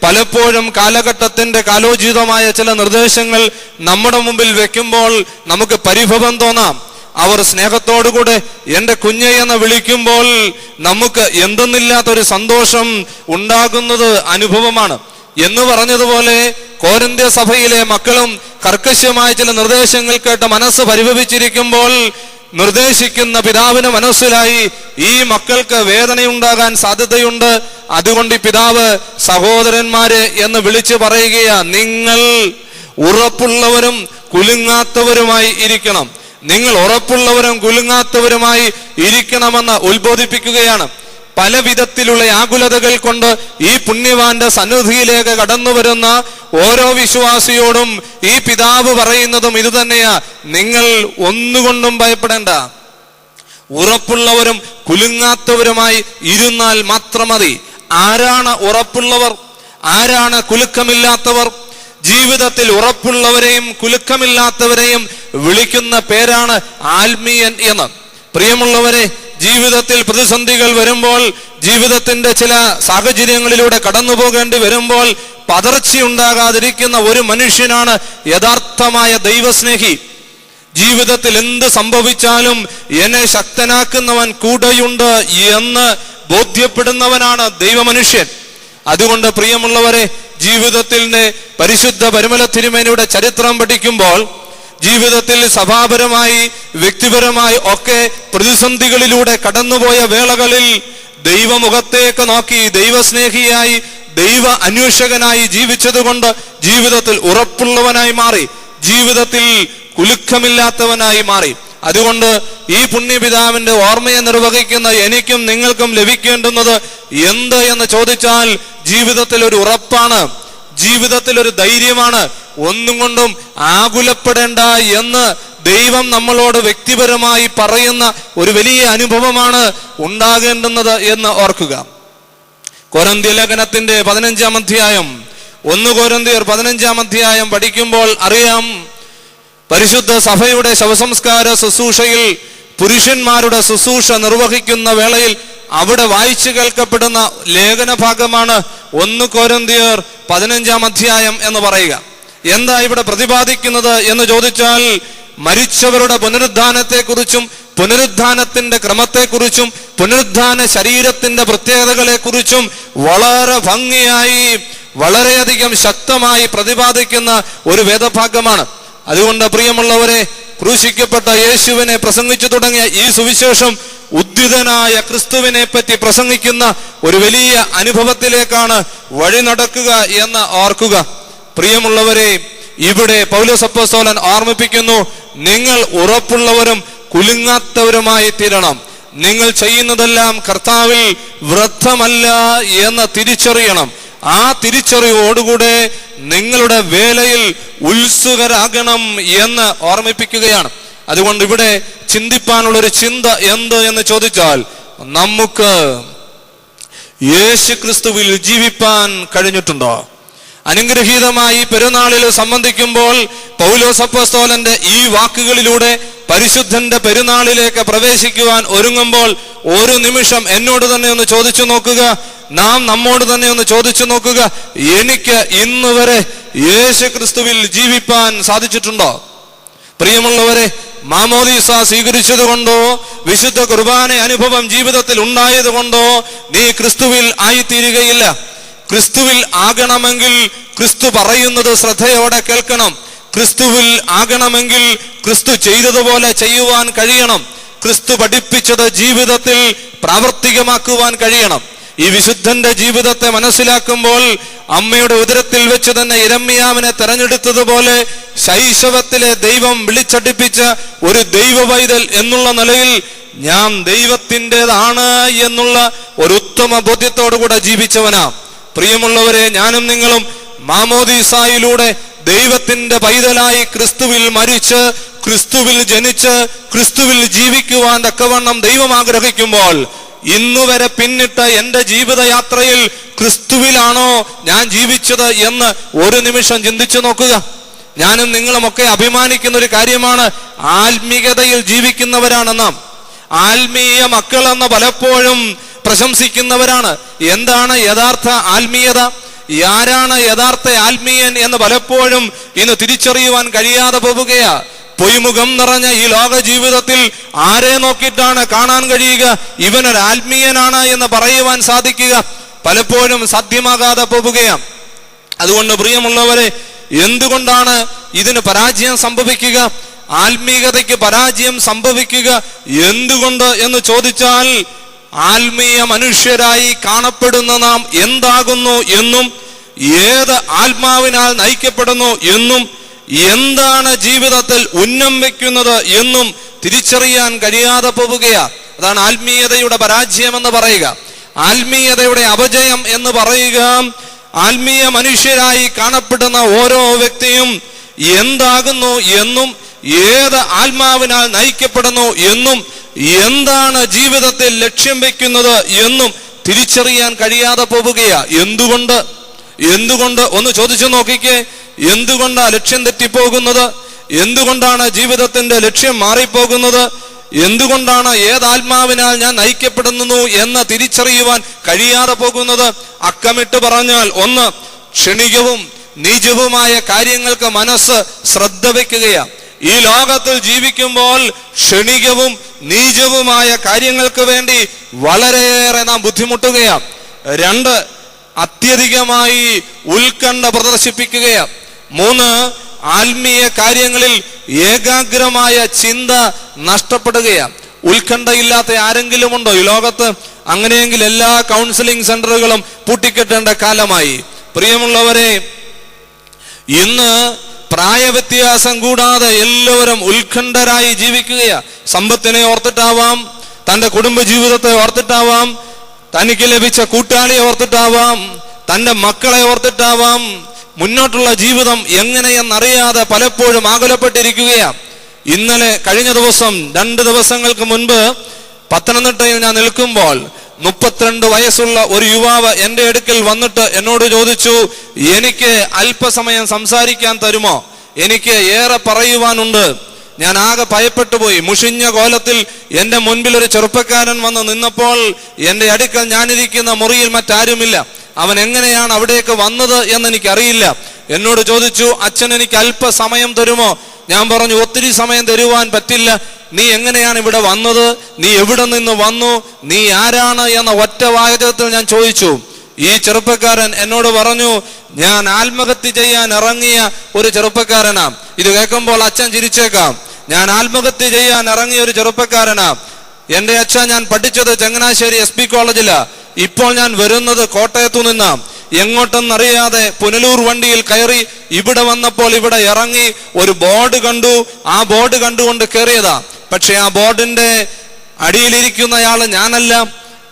പലപ്പോഴും കാലഘട്ടത്തിന്റെ കാലോചിതമായ ചില നിർദ്ദേശങ്ങൾ നമ്മുടെ മുമ്പിൽ വെക്കുമ്പോൾ നമുക്ക് പരിഭവം തോന്നാം. അവർ സ്നേഹത്തോടുകൂടെ എന്റെ കുഞ്ഞെ എന്ന് വിളിക്കുമ്പോൾ നമുക്ക് എന്തെന്നില്ലാത്തൊരു സന്തോഷം ഉണ്ടാകുന്നത് അനുഭവമാണ്. എന്ന് പറഞ്ഞതുപോലെ കോരിന്ത്യ സഭയിലെ മക്കളും കർക്കശമായ ചില നിർദ്ദേശങ്ങൾ കേട്ട് മനസ്സ് പരിഭവിച്ചിരിക്കുമ്പോൾ നിർദ്ദേശിക്കുന്ന പിതാവിന് മനസ്സിലായി ഈ മക്കൾക്ക് വേദനയുണ്ടാകാൻ സാധ്യതയുണ്ട്. അതുകൊണ്ട് ഈ പിതാവ് സഹോദരന്മാരെ എന്ന് വിളിച്ചു പറയുകയാ, നിങ്ങൾ ഉറപ്പുള്ളവരും കുലുങ്ങാത്തവരുമായി ഇരിക്കണം. നിങ്ങൾ ഉറപ്പുള്ളവരും കുലുങ്ങാത്തവരുമായി ഇരിക്കണമെന്ന് ഉത്ബോധിപ്പിക്കുകയാണ്. പല വിധത്തിലുള്ള ആകുലതകൾ കൊണ്ട് ഈ പുണ്യവാന്റെ സന്നിധിയിലേക്ക് കടന്നു വരുന്ന ഓരോ വിശ്വാസിയോടും ഈ പിതാവ് പറയുന്നതും ഇത് തന്നെയാ, നിങ്ങൾ ഒന്നുകൊണ്ടും ഭയപ്പെടേണ്ട, ഉറപ്പുള്ളവരും കുലുങ്ങാത്തവരുമായി ഇരുന്നാൽ മാത്രം മതി. ആരാണ് ഉറപ്പുള്ളവർ? ആരാണ് കുലുക്കമില്ലാത്തവർ? ജീവിതത്തിൽ ഉറപ്പുള്ളവരെയും കുലുക്കമില്ലാത്തവരെയും വിളിക്കുന്ന പേരാണ് ആത്മീയൻ എന്ന്. പ്രിയമുള്ളവരെ, ജീവിതത്തിൽ പ്രതിസന്ധികൾ വരുമ്പോൾ, ജീവിതത്തിന്റെ ചില സാഹചര്യങ്ങളിലൂടെ കടന്നു പോകേണ്ടി വരുമ്പോൾ പതർച്ചയുണ്ടാകാതിരിക്കുന്ന ഒരു മനുഷ്യനാണ് യഥാർത്ഥമായ ദൈവസ്നേഹി. ജീവിതത്തിൽ എന്ത് സംഭവിച്ചാലും എന്നെ ശക്തനാക്കുന്നവൻ കൂടെയുണ്ട് എന്ന് ബോധ്യപ്പെടുന്നവനാണ് ദൈവമനുഷ്യൻ. അതുകൊണ്ട് പ്രിയമുള്ളവരെ, ജീവിതത്തിന്റെ പരിശുദ്ധ പരിമല തിരുമേനിയുടെ ചരിത്രം പഠിക്കുമ്പോൾ ജീവിതത്തിൽ സഭാപരമായി വ്യക്തിപരമായി ഒക്കെ പ്രതിസന്ധികളിലൂടെ കടന്നുപോയ വേളകളിൽ ദൈവമുഖത്തേക്ക് നോക്കി ദൈവസ്നേഹിയായി ദൈവ അന്വേഷകനായി ജീവിച്ചതുകൊണ്ട് ജീവിതത്തിൽ ഉറപ്പുള്ളവനായി മാറി, ജീവിതത്തിൽ കുലുക്കമില്ലാത്തവനായി മാറി. അതുകൊണ്ട് ഈ പുണ്യപിതാവിന്റെ ഓർമ്മയെ നിർവഹിക്കുന്ന എനിക്കും നിങ്ങൾക്കും ലഭിക്കേണ്ടുന്നത് എന്ത് എന്ന് ചോദിച്ചാൽ ജീവിതത്തിൽ ഒരു ഉറപ്പാണ്, ജീവിതത്തിൽ ഒരു ധൈര്യമാണ്. ഒന്നും കൊണ്ടും ആകുലപ്പെടേണ്ട എന്ന് ദൈവം നമ്മളോട് വ്യക്തിപരമായി പറയുന്ന ഒരു വലിയ അനുഭവമാണ് ഉണ്ടാകേണ്ടുന്നത് എന്ന് ഓർക്കുക. കൊരിന്ത്യ ലേഖനത്തിന്റെ 15-ാം അധ്യായം 1 കൊരിന്ത്യർ 15-ാം അധ്യായം പഠിക്കുമ്പോൾ അറിയാം, പരിശുദ്ധ സഭയുടെ ശവസംസ്കാര ശുശ്രൂഷയിൽ പുരുഷന്മാരുടെ ശുശ്രൂഷ നിർവഹിക്കുന്ന വേളയിൽ അവിടെ വായിച്ചു കേൾക്കപ്പെടുന്ന ലേഖന ഭാഗമാണ് 1 കൊരിന്ത്യർ 15-ാം അധ്യായം എന്ന് പറയുക. എന്താ ഇവിടെ പ്രതിപാദിക്കുന്നത് എന്ന് ചോദിച്ചാൽ, മരിച്ചവരുടെ പുനരുദ്ധാനത്തെക്കുറിച്ചും പുനരുദ്ധാനത്തിന്റെ ക്രമത്തെക്കുറിച്ചും പുനരുദ്ധാന ശരീരത്തിന്റെ പ്രത്യേകതകളെ കുറിച്ചും വളരെ ഭംഗിയായി വളരെയധികം ശക്തമായി പ്രതിപാദിക്കുന്ന ഒരു വേദഭാഗമാണ്. അതുകൊണ്ട് പ്രിയമുള്ളവരെ, ക്രൂശിക്കപ്പെട്ട യേശുവിനെ പ്രസംഗിച്ചു തുടങ്ങിയ ഈ സുവിശേഷം ഉദ്ധിതനായ ക്രിസ്തുവിനെ പറ്റി പ്രസംഗിക്കുന്ന ഒരു വലിയ അനുഭവത്തിലേക്കാണ് വഴി നടക്കുക എന്ന് ഓർക്കുക. പ്രിയമുള്ളവരെ, ഇവിടെ പൗലോസ് അപ്പോസ്തലൻ ഓർമ്മിപ്പിക്കുന്നു, നിങ്ങൾ ഉറപ്പുള്ളവരും കുലുങ്ങാത്തവരുമായി തീരണം. നിങ്ങൾ ചെയ്യുന്നതെല്ലാം കർത്താവിൽ വ്യർത്ഥമല്ല എന്ന് തിരിച്ചറിയണം. ആ തിരിച്ചറിവോടുകൂടെ നിങ്ങളുടെ വേലയിൽ ഉത്സുകരാകണം എന്ന് ഓർമ്മിപ്പിക്കുകയാണ്. അതുകൊണ്ട് ഇവിടെ ചിന്തിപ്പാനുള്ള ഒരു ചിന്ത എന്ത് എന്ന് ചോദിച്ചാൽ, നമുക്ക് യേശു ക്രിസ്തുവിൽ ജീവിപ്പാൻ കഴിഞ്ഞിട്ടുണ്ടോ? അനുഗ്രഹീതമായി പെരുന്നാളിൽ സംബന്ധിക്കുമ്പോൾ പൗലോസ് അപ്പോസ്തലന്റെ ഈ വാക്കുകളിലൂടെ പരിശുദ്ധന്റെ പെരുന്നാളിലേക്ക് പ്രവേശിക്കുവാൻ ഒരുങ്ങുമ്പോൾ ഒരു നിമിഷം എന്നോട് തന്നെ ഒന്ന് ചോദിച്ചു നോക്കുക, നാം നമ്മോട് തന്നെ ഒന്ന് ചോദിച്ചു നോക്കുക, എനിക്ക് ഇന്ന് വരെ യേശു ക്രിസ്തുവിൽ ജീവിപ്പാൻ സാധിച്ചിട്ടുണ്ടോ? പ്രിയമുള്ളവരെ, മാമോദീസ സ്വീകരിച്ചത് കൊണ്ടോ വിശുദ്ധ കുർബാന അനുഭവം ജീവിതത്തിൽ ഉണ്ടായത് കൊണ്ടോ നീ ക്രിസ്തുവിൽ ആയിത്തീരുകയില്ല. ക്രിസ്തുവിൽ ആകണമെങ്കിൽ ക്രിസ്തു പറയുന്നത് ശ്രദ്ധയോടെ കേൾക്കണം. ക്രിസ്തുവിൽ ആകണമെങ്കിൽ ക്രിസ്തു ചെയ്തതുപോലെ ചെയ്യുവാൻ കഴിയണം. ക്രിസ്തു പഠിപ്പിച്ചത് ജീവിതത്തിൽ പ്രാവർത്തികമാക്കുവാൻ കഴിയണം. ഈ വിശുദ്ധന്റെ ജീവിതത്തെ മനസ്സിലാക്കുമ്പോൾ അമ്മയുടെ ഉദരത്തിൽ വെച്ച് തന്നെ യിരെമ്യാവിനെ തെരഞ്ഞെടുത്തതുപോലെ ശൈശവത്തിലെ ദൈവം വിളിച്ചടിപ്പിച്ച ഒരു ദൈവ പൈതൽ എന്നുള്ള നിലയിൽ ഞാൻ ദൈവത്തിൻ്റെതാണ് എന്നുള്ള ഒരു ഉത്തമ ബോധ്യത്തോടുകൂടെ ജീവിച്ചവനാ. പ്രിയമുള്ളവരെ, ഞാനും നിങ്ങളും മാമോദീസായിലൂടെ ദൈവത്തിന്റെ പൈതലായി ക്രിസ്തുവിൽ മരിച്ച് ക്രിസ്തുവിൽ ജനിച്ച് ക്രിസ്തുവിൽ ജീവിക്കുവാൻ തക്കവണ്ണം ദൈവം ആഗ്രഹിക്കുമ്പോൾ ഇന്നുവരെ പിന്നിട്ട എന്റെ ജീവിതയാത്രയിൽ ക്രിസ്തുവിലാണോ ഞാൻ ജീവിച്ചത് എന്ന് ഒരു നിമിഷം ചിന്തിച്ചു നോക്കുക. ഞാനും നിങ്ങളുമൊക്കെ അഭിമാനിക്കുന്ന ഒരു കാര്യമാണ്, ആത്മീയതയിൽ ജീവിക്കുന്നവരാണ് നാം. ആത്മീയ മക്കളെന്ന് പലപ്പോഴും പ്രശംസിക്കുന്നവരാണ്. എന്താണ് യഥാർത്ഥ ആത്മീയത? ആരാണ് യഥാർത്ഥ ആത്മീയൻ എന്ന് പലപ്പോഴും ഇന്ന് തിരിച്ചറിയുവാൻ കഴിയാതെ പോവുകയാ. പൊയ്മുഖം നിറഞ്ഞ ഈ ലോക ജീവിതത്തിൽ ആരെ നോക്കിയിട്ടാണ് കാണാൻ കഴിയുക ഇവനൊരു ആത്മീയനാണ് എന്ന് പറയുവാൻ സാധിക്കുക? പലപ്പോഴും സാധ്യമാകാതെ പോവുകയാണ്. അതുകൊണ്ട് പ്രിയമുള്ളവരെ, എന്തുകൊണ്ടാണ് ഇതിന് പരാജയം സംഭവിക്കുക? ആത്മീയതയ്ക്ക് പരാജയം സംഭവിക്കുക എന്തുകൊണ്ട് എന്ന് ചോദിച്ചാൽ, ആത്മീയ മനുഷ്യരായി കാണപ്പെടുന്ന നാം എന്താകുന്നു എന്നും ഏത് ആത്മാവിനാൽ നയിക്കപ്പെടുന്നു എന്നും എന്താണ് ജീവിതത്തിൽ ഉന്നം വെക്കുന്നത് എന്നും തിരിച്ചറിയാൻ കഴിയാതെ പോവുകയാ. അതാണ് ആത്മീയതയുടെ പരാജയം എന്ന് പറയുക, ആത്മീയതയുടെ അപജയം എന്ന് പറയുക. ആത്മീയ മനുഷ്യരായി കാണപ്പെടുന്ന ഓരോ വ്യക്തിയും എന്താകുന്നു എന്നും ഏത് ആത്മാവിനാൽ നയിക്കപ്പെടുന്നു എന്നും എന്താണ് ജീവിതത്തിൽ ലക്ഷ്യം വെക്കുന്നത് എന്നും തിരിച്ചറിയാൻ കഴിയാതെ പോവുകയാ. എന്തുകൊണ്ട് ഒന്ന് ചോദിച്ചു നോക്കിക്കേ. എന്തുകൊണ്ടാണ് ലക്ഷ്യം തെറ്റിപ്പോകുന്നത്? എന്തുകൊണ്ടാണ് ജീവിതത്തിന്റെ ലക്ഷ്യം മാറിപ്പോകുന്നത്? എന്തുകൊണ്ടാണ് ഏതാത്മാവിനാൽ ഞാൻ നയിക്കപ്പെടുന്നു എന്ന് തിരിച്ചറിയുവാൻ കഴിയാതെ പോകുന്നത്? അക്കമിട്ട് പറഞ്ഞാൽ, ഒന്ന്, ക്ഷണികവും നീചവുമായ കാര്യങ്ങൾക്ക് മനസ്സ് ശ്രദ്ധ വെക്കുകയാണ്. ഈ ലോകത്തിൽ ജീവിക്കുമ്പോൾ ക്ഷണികവും നീചവുമായ കാര്യങ്ങൾക്ക് വേണ്ടി വളരെയേറെ നാം ബുദ്ധിമുട്ടുകയാണ്. രണ്ട്, അത്യധികമായി ഉത്കണ്ഠ പ്രദർശിപ്പിക്കുകയാണ്. മൂന്ന്, ആത്മീയ കാര്യങ്ങളിൽ ഏകാഗ്രമായ ചിന്ത നഷ്ടപ്പെടുകയാണ്. ഉത്കണ്ഠയില്ലാത്ത ആരെങ്കിലും ഉണ്ടോ ഈ ലോകത്ത്? അങ്ങനെയെങ്കിൽ എല്ലാ കൗൺസിലിംഗ് സെന്ററുകളും പൂട്ടിക്കെട്ടേണ്ട കാലമായി. പ്രിയമുള്ളവരെ, ഇന്ന് പ്രായവ്യത്യാസം കൂടാതെ എല്ലാവരും ഉത്കണ്ഠരായി ജീവിക്കുകയാണ്. സമ്പത്തിനെ ഓർത്തിട്ടാവാം, തൻ്റെ കുടുംബജീവിതത്തെ ഓർത്തിട്ടാവാം, തനിക്ക് ലഭിച്ച കൂട്ടാളിയെ ഓർത്തിട്ടാവാം, തൻ്റെ മക്കളെ ഓർത്തിട്ടാവാം. മുന്നോട്ടുള്ള ജീവിതം എങ്ങനെയെന്നറിയാതെ പലപ്പോഴും ആകുലപ്പെട്ടിരിക്കുകയാണ്. കഴിഞ്ഞ ദിവസം 2 ദിവസങ്ങൾക്ക് മുൻപ് പത്തനംതിട്ടയിൽ ഞാൻ നിൽക്കുമ്പോൾ 32 വയസ്സുള്ള ഒരു യുവാവ് എൻ്റെ അടുക്കൽ വന്നിട്ട് എന്നോട് ചോദിച്ചു, എനിക്ക് അല്പസമയം സംസാരിക്കാൻ തരുമോ? എനിക്ക് ഏറെ പറയുവാനുണ്ട്. ഞാൻ ആകെ ഭയപ്പെട്ടു പോയി. മുഷിഞ്ഞ കോലത്തിൽ എൻ്റെ മുൻപിൽ ഒരു ചെറുപ്പക്കാരൻ വന്ന് നിന്നപ്പോൾ എൻ്റെ അടുക്കൽ ഞാനിരിക്കുന്ന മുറിയിൽ മറ്റാരുമില്ല. അവൻ എങ്ങനെയാണ് അവിടേക്ക് വന്നത് എന്ന് എനിക്കറിയില്ല. എന്നോട് ചോദിച്ചു, അച്ഛൻ എനിക്ക് അല്പസമയം തരുമോ? ഞാൻ പറഞ്ഞു, ഒത്തിരി സമയം തരുവാൻ പറ്റില്ല. നീ എങ്ങനെയാണ് ഇവിടെ വന്നത്? നീ എവിടെ നിന്ന് വന്നു? നീ ആരാണ് എന്ന ഒറ്റ വാചകത്തിൽ ഞാൻ ചോദിച്ചു. ഈ ചെറുപ്പക്കാരൻ എന്നോട് പറഞ്ഞു, ഞാൻ ആത്മഹത്യ ചെയ്യാൻ ഇറങ്ങിയ ഒരു ചെറുപ്പക്കാരനാ. ഇത് കേൾക്കുമ്പോൾ അച്ഛൻ ചിരിച്ചേക്കാം. ഞാൻ ആത്മഹത്യ ചെയ്യാൻ ഇറങ്ങിയ ഒരു ചെറുപ്പക്കാരനാ. എന്റെ അച്ഛൻ ഞാൻ പഠിച്ചത് ചങ്ങനാശ്ശേരി SP കോളേജിലാ, ഇപ്പോൾ ഞാൻ വരുന്നത് കോട്ടയത്തു നിന്നാ. എങ്ങോട്ടെന്നറിയാതെ പുനലൂർ വണ്ടിയിൽ കയറി ഇവിടെ വന്നപ്പോൾ ഇവിടെ ഇറങ്ങി ഒരു ബോർഡ് കണ്ടു. ആ ബോർഡ് കണ്ടുകൊണ്ട് കയറിയതാ. പക്ഷെ ആ ബോർഡിന്റെ അടിയിലിരിക്കുന്നയാള് ഞാനല്ല,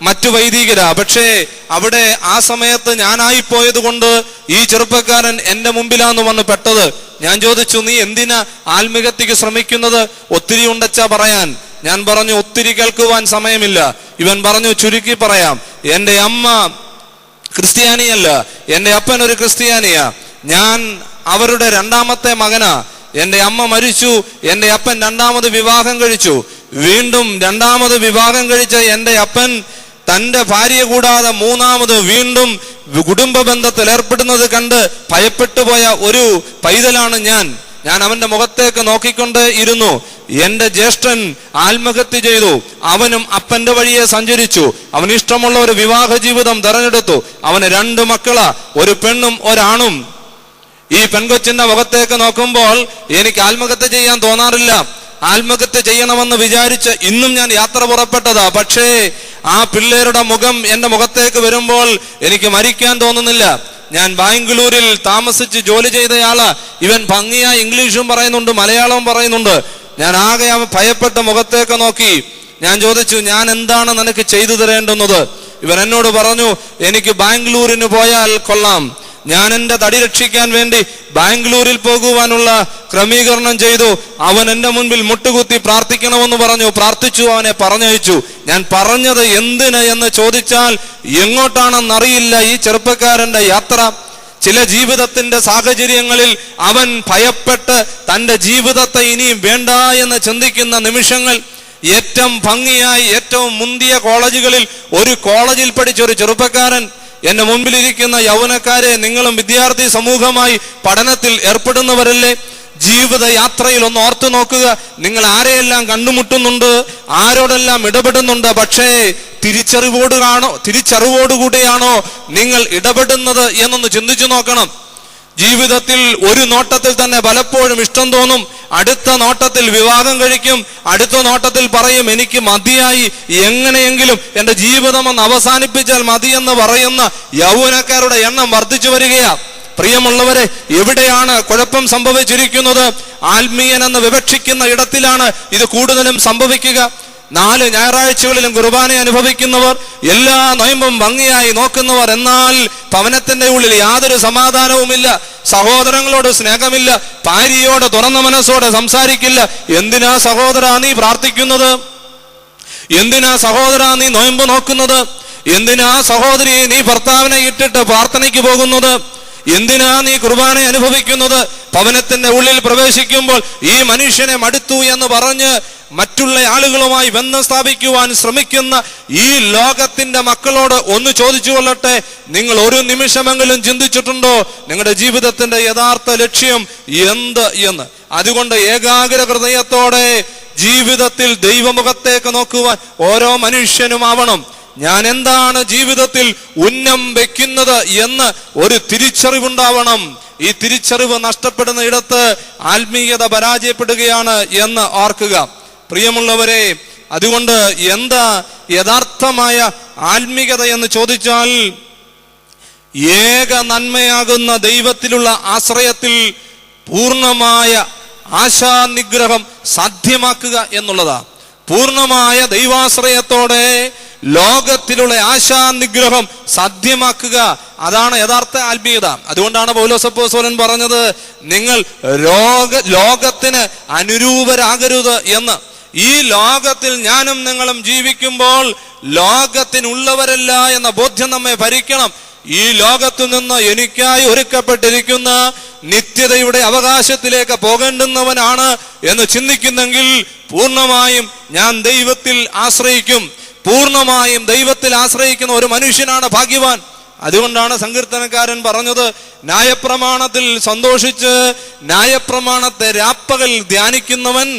മറ്റു വൈദികരാ. പക്ഷേ അവിടെ ആ സമയത്ത് ഞാനായിപ്പോയത് കൊണ്ട് ഈ ചെറുപ്പക്കാരൻ എന്റെ മുമ്പിലാന്ന് വന്ന് പെട്ടത്. ഞാൻ ചോദിച്ചു, നീ എന്തിനാ ആത്മീകതയ്ക്ക് ശ്രമിക്കുന്നത്? ഒത്തിരി ഉണ്ടച്ചാ പറയാൻ. ഞാൻ പറഞ്ഞു, ഒത്തിരി കേൾക്കുവാൻ സമയമില്ല. ഇവൻ പറഞ്ഞു, ചുരുക്കി പറയാം, എന്റെ അമ്മ ക്രിസ്ത്യാനിയല്ല, എന്റെ അപ്പൻ ഒരു ക്രിസ്ത്യാനിയാ. ഞാൻ അവരുടെ രണ്ടാമത്തെ മകനാ. എന്റെ അമ്മ മരിച്ചു, എന്റെ അപ്പൻ രണ്ടാമത് വിവാഹം കഴിച്ചു. വീണ്ടും രണ്ടാമത് വിവാഹം കഴിച്ച എന്റെ അപ്പൻ തന്റെ ഭാര്യ കൂടാതെ മൂന്നാമത് വീണ്ടും കുടുംബ ബന്ധത്തിൽ ഏർപ്പെടുന്നത് കണ്ട് ഭയപ്പെട്ടു പോയ ഒരു പൈതലാണ് ഞാൻ. അവന്റെ മുഖത്തേക്ക് നോക്കിക്കൊണ്ട് ഇരുന്നു. എന്റെ ജ്യേഷ്ഠൻ ആത്മഹത്യ ചെയ്തു. അവനും അപ്പന്റെ വഴിയെ സഞ്ചരിച്ചു. അവന് ഇഷ്ടമുള്ള ഒരു വിവാഹ ജീവിതം തെരഞ്ഞെടുത്തു. അവന് 2 മക്കളാ, ഒരു പെണ്ണും ഒരാണും. ഈ പെൺകൊച്ചിന്റെ മുഖത്തേക്ക് നോക്കുമ്പോൾ എനിക്ക് ആത്മഹത്യ ചെയ്യാൻ തോന്നാറില്ല. ആത്മഹത്യ ചെയ്യണമെന്ന് വിചാരിച്ച് ഇന്നും ഞാൻ യാത്ര പുറപ്പെട്ടതാ. പക്ഷേ ആ പിള്ളേരുടെ മുഖം എന്റെ മുഖത്തേക്ക് വരുമ്പോൾ എനിക്ക് മരിക്കാൻ തോന്നുന്നില്ല. ഞാൻ ബാംഗ്ലൂരിൽ താമസിച്ച് ജോലി ചെയ്തയാളാ. ഇവൻ ഭംഗിയായി ഇംഗ്ലീഷും പറയുന്നുണ്ട്, മലയാളവും പറയുന്നുണ്ട്. ഞാൻ ആകെ ഭയപ്പെട്ട മുഖത്തേക്ക് നോക്കി. ഞാൻ ചോദിച്ചു, ഞാൻ എന്താണ് നിനക്ക് ചെയ്തു തരേണ്ടുന്നത്? ഇവൻ എന്നോട് പറഞ്ഞു, എനിക്ക് ബാംഗ്ലൂരിന് പോയാൽ കൊള്ളാം. ഞാൻ എന്റെ തടി രക്ഷിക്കാൻ വേണ്ടി ബാംഗ്ലൂരിൽ പോകുവാനുള്ള ക്രമീകരണം ചെയ്തു. അവൻ എന്റെ മുൻപിൽ മുട്ടുകുത്തി പ്രാർത്ഥിക്കണമെന്ന് പറഞ്ഞു. പ്രാർത്ഥിച്ചു, അവനെ പറഞ്ഞയച്ചു. ഞാൻ പറഞ്ഞത് എന്തിന് എന്ന് ചോദിച്ചാൽ എങ്ങോട്ടാണെന്നറിയില്ല ഈ ചെറുപ്പക്കാരന്റെ യാത്ര. ചില ജീവിതത്തിന്റെ സാഹചര്യങ്ങളിൽ അവൻ ഭയപ്പെട്ട് തന്റെ ജീവിതത്തെ ഇനിയും വേണ്ട എന്ന് ചിന്തിക്കുന്ന നിമിഷങ്ങൾ. ഏറ്റവും ഭംഗിയായി ഏറ്റവും മുന്തിയ കോളേജുകളിൽ ഒരു കോളേജിൽ പഠിച്ച ഒരു ചെറുപ്പക്കാരൻ. എന്റെ മുൻപിലിരിക്കുന്ന യൗവനക്കാരെ, നിങ്ങളും വിദ്യാർത്ഥി സമൂഹമായി പഠനത്തിൽ ഏർപ്പെടുന്നവരല്ലേ? ജീവിത യാത്രയിൽ ഒന്ന് ഓർത്തു നോക്കുക. നിങ്ങൾ ആരെയെല്ലാം കണ്ടുമുട്ടുന്നുണ്ട്, ആരോടെല്ലാം ഇടപെടുന്നുണ്ട്. പക്ഷേ തിരിച്ചറിവോടുകൂടിയാണോ നിങ്ങൾ ഇടപെടുന്നത് എന്നൊന്ന് ചിന്തിച്ചു നോക്കണം. ജീവിതത്തിൽ ഒരു നോട്ടത്തിൽ തന്നെ പലപ്പോഴും ഇഷ്ടം തോന്നും, അടുത്ത നോട്ടത്തിൽ വിവാഹം കഴിക്കും, അടുത്ത നോട്ടത്തിൽ പറയും എനിക്ക് മതിയായി, എങ്ങനെയെങ്കിലും എന്റെ ജീവിതം ഒന്ന് അവസാനിപ്പിച്ചാൽ മതിയെന്ന് പറയുന്ന യൗവനക്കാരുടെ എണ്ണം വർദ്ധിച്ചു വരികയാ. പ്രിയമുള്ളവരെ, എവിടെയാണ് കുഴപ്പം സംഭവിച്ചിരിക്കുന്നത്? ആത്മീയൻ എന്ന് വിവക്ഷിക്കുന്ന ഇടത്തിലാണ് ഇത് കൂടുതലും സംഭവിക്കുക. 4 ഞായറാഴ്ചകളിലും കുർബാന അനുഭവിക്കുന്നവർ, എല്ലാ നൊയമ്പും ഭംഗിയായി നോക്കുന്നവർ, എന്നാൽ ഭവനത്തിന്റെ ഉള്ളിൽ യാതൊരു സമാധാനവുമില്ല, സഹോദരങ്ങളോട് സ്നേഹമില്ല, ഭാര്യയോട് തുറന്ന മനസ്സോടെ സംസാരിക്കില്ല. എന്തിനാ സഹോദരാ നീ പ്രാർത്ഥിക്കുന്നത്? എന്തിനാ സഹോദരാ നീ നൊയമ്പ് നോക്കുന്നത്? എന്തിനാ സഹോദരി നീ ഭർത്താവിനെ ഇട്ടിട്ട് പ്രാർത്ഥനയ്ക്ക് പോകുന്നത്? എന്തിനാ നീ കുർബാന അനുഭവിക്കുന്നത്? ഭവനത്തിന്റെ ഉള്ളിൽ പ്രവേശിക്കുമ്പോൾ ഈ മനുഷ്യനെ മടുത്തു എന്ന് പറഞ്ഞ് മറ്റുള്ള ആളുകളുമായി ബന്ധം സ്ഥാപിക്കുവാൻ ശ്രമിക്കുന്ന ഈ ലോകത്തിന്റെ മക്കളോട് ഒന്ന് ചോദിച്ചു കൊള്ളട്ടെ, നിങ്ങൾ ഒരു നിമിഷമെങ്കിലും ചിന്തിച്ചിട്ടുണ്ടോ നിങ്ങളുടെ ജീവിതത്തിന്റെ യഥാർത്ഥ ലക്ഷ്യം എന്ത് എന്ന്? അതുകൊണ്ട് ഏകാഗ്ര ഹൃദയത്തോടെ ജീവിതത്തിൽ ദൈവമുഖത്തേക്ക് നോക്കുവാൻ ഓരോ മനുഷ്യനും ആവണം. ഞാൻ എന്താണ് ജീവിതത്തിൽ ഉന്നം വെക്കുന്നത് എന്ന് ഒരു തിരിച്ചറിവുണ്ടാവണം. ഈ തിരിച്ചറിവ് നഷ്ടപ്പെടുന്ന ഇടത്ത് ആത്മീയത പരാജയപ്പെടുകയാണ് എന്ന് ഓർക്കുക. പ്രിയമുള്ളവരെ, അതുകൊണ്ട് എന്താ യഥാർത്ഥമായ ആത്മീയത എന്ന് ചോദിച്ചാൽ ഏക നന്മയാകുന്ന ദൈവത്തിലുള്ള ആശ്രയത്തിൽ പൂർണ്ണമായ ആശാനിഗ്രഹം സാധ്യമാക്കുക എന്നുള്ളതാ. പൂർണ്ണമായ ദൈവാശ്രയത്തോടെ ലോകത്തിലുള്ള ആശാനിഗ്രഹം സാധ്യമാക്കുക, അതാണ് യഥാർത്ഥ ആത്മീയത. അതുകൊണ്ടാണ് പൗലോസ് അപ്പോസ്തലൻ പറഞ്ഞത്, നിങ്ങൾ ലോകത്തിന് അനുരൂപരാകരുത് എന്ന്. ഈ ലോകത്തിൽ ഞാനും നിങ്ങളും ജീവിക്കുമ്പോൾ ലോകത്തിനുള്ളവരല്ല എന്ന ബോധ്യം നമ്മെ ഭരിക്കണം. ഈ ലോകത്തു നിന്ന് എനിക്കായി ഒരുക്കപ്പെട്ടിരിക്കുന്ന നിത്യതയുടെ അവകാശത്തിലേക്ക് പോകേണ്ടുന്നവനാണ് എന്ന് ചിന്തിക്കുന്നെങ്കിൽ പൂർണ്ണമായും ഞാൻ ദൈവത്തിൽ ആശ്രയിക്കും. പൂർണ്ണമായും ദൈവത്തിൽ ആശ്രയിക്കുന്ന ഒരു മനുഷ്യനാണ് ഭാഗ്യവാൻ. അതുകൊണ്ടാണ് സങ്കീർത്തനക്കാരൻ പറഞ്ഞത്, ന്യായപ്രമാണത്തിൽ സന്തോഷിച്ച് ന്യായപ്രമാണത്തെ രാപ്പകൽ ധ്യാനിക്കുന്നവൻ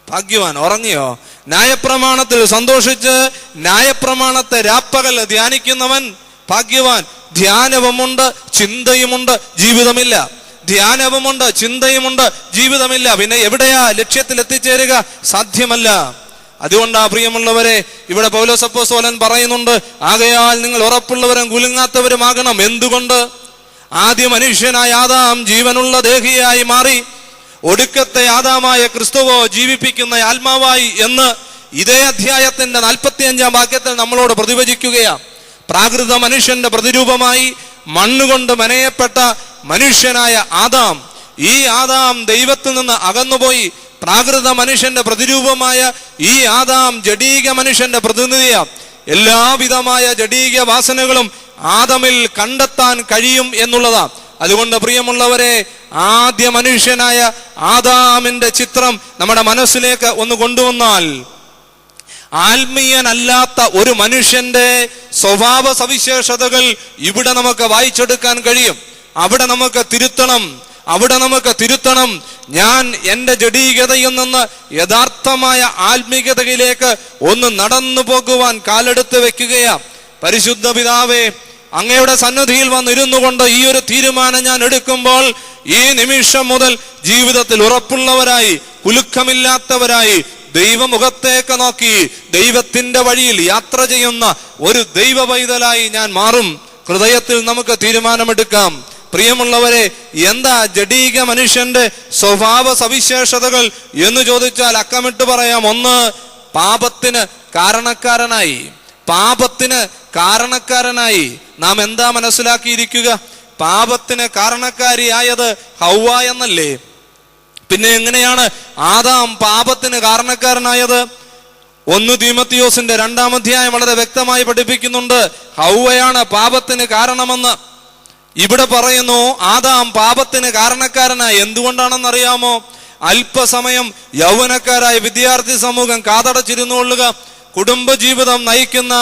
ഭാഗ്യവാൻ. ഉറങ്ങിയോ? ന്യായപ്രമാണത്തിൽ സന്തോഷിച്ച് ന്യായപ്രമാണത്തെ രാപ്പകൽ ധ്യാനിക്കുന്നവൻ ഭാഗ്യവാൻ. ധ്യാനവുമുണ്ട്, ചിന്തയുമുണ്ട്, ജീവിതമില്ല. ധ്യാനവുമുണ്ട്, ചിന്തയുമുണ്ട്, ജീവിതമില്ല, പിന്നെ എവിടെയാ ലക്ഷ്യത്തിൽ എത്തിച്ചേരുക? സാധ്യമല്ല. അതുകൊണ്ടാ പ്രിയമുള്ളവരെ ഇവിടെ പൗലോസ് അപ്പോസ്തലൻ പറയുന്നുണ്ട്, ആകയാൽ നിങ്ങൾ ഉറപ്പുള്ളവരും കുലുങ്ങാത്തവരുമാകണം. എന്തുകൊണ്ട്? ആദ്യ മനുഷ്യനായ ആദാം ജീവനുള്ള ദേഹിയായി മാറി, ഒടുക്കത്തെ ആദാമായ ക്രിസ്തുവോ ജീവിപ്പിക്കുന്ന ആത്മാവായി എന്ന് ഇതേ അധ്യായത്തിന്റെ 45-ാം വാക്യത്തിൽ നമ്മളോട് പ്രതിവചിക്കുകയാണ്. പ്രാകൃത മനുഷ്യന്റെ പ്രതിരൂപമായി മണ്ണുകൊണ്ട് മെനയപ്പെട്ട മനുഷ്യനായ ആദാം, ഈ ആദാം ദൈവത്തിൽ നിന്ന് അകന്നുപോയി. പ്രാകൃത മനുഷ്യന്റെ പ്രതിരൂപമായ ഈ ആദാം ജഡീക മനുഷ്യന്റെ പ്രതിനിധിയാണ്. എല്ലാവിധമായ ജഡീക വാസനകളും ആദമിൽ കണ്ടെത്താൻ കഴിയും എന്നുള്ളതാണ്. അതുകൊണ്ട് പ്രിയമുള്ളവരെ, ആദ്യ മനുഷ്യനായ ആദാമിന്റെ ചിത്രം നമ്മുടെ മനസ്സിലേക്ക് ഒന്ന് കൊണ്ടുവന്നാൽ, ആത്മീയനല്ലാത്ത ഒരു മനുഷ്യന്റെ സ്വഭാവ സവിശേഷതകൾ ഇവിടെ നമുക്ക് വായിച്ചെടുക്കാൻ കഴിയും. അവിടെ നമുക്ക് തിരുത്തണം. ഞാൻ എൻ്റെ ജഡീകതയിൽ നിന്ന് യഥാർത്ഥമായ ആത്മീയതയിലേക്ക് ഒന്ന് നടന്നു പോകുവാൻ കാലെടുത്ത് വെക്കുകയാ. പരിശുദ്ധ പിതാവേ, അങ്ങയുടെ സന്നിധിയിൽ വന്നിരുന്നു കൊണ്ട് ഈ ഒരു തീരുമാനം ഞാൻ എടുക്കുമ്പോൾ ഈ നിമിഷം മുതൽ ജീവിതത്തിൽ ഉറപ്പുള്ളവരായി, കുലുക്കമില്ലാത്തവരായി, ദൈവമുഖത്തേക്ക് നോക്കി ദൈവത്തിന്റെ വഴിയിൽ യാത്ര ചെയ്യുന്ന ഒരു ദൈവ പൈതലായി ഞാൻ മാറും. ഹൃദയത്തിൽ നമുക്ക് തീരുമാനമെടുക്കാം. പ്രിയമുള്ളവരെ, എന്താ ജഡീക മനുഷ്യന്റെ സ്വഭാവ സവിശേഷതകൾ എന്ന് ചോദിച്ചാൽ അക്കമിട്ട് പറയാം. ഒന്ന്, പാപത്തിന് കാരണക്കാരനായി നാം എന്താ മനസ്സിലാക്കിയിരിക്കുക? പാപത്തിന് കാരണക്കാരിയായത് ഹൗവ എന്നല്ലേ? പിന്നെ എങ്ങനെയാണ് ആദാം പാപത്തിന് കാരണക്കാരനായത്? 1 തീമോഥെയോസിന്റെ 2-ാം അധ്യായം വളരെ വ്യക്തമായി പഠിപ്പിക്കുന്നുണ്ട്, ഹൗവയാണ് പാപത്തിന് കാരണമെന്ന്. ഇവിടെ പറയുന്നു ആദാം പാപത്തിന് കാരണക്കാരനായി. എന്തുകൊണ്ടാണെന്നറിയാമോ? അല്പസമയം യൗവനക്കാരായ വിദ്യാർത്ഥി സമൂഹം കാതടച്ചിരുന്നുകൊള്ളുക. കുടുംബജീവിതം നയിക്കുന്ന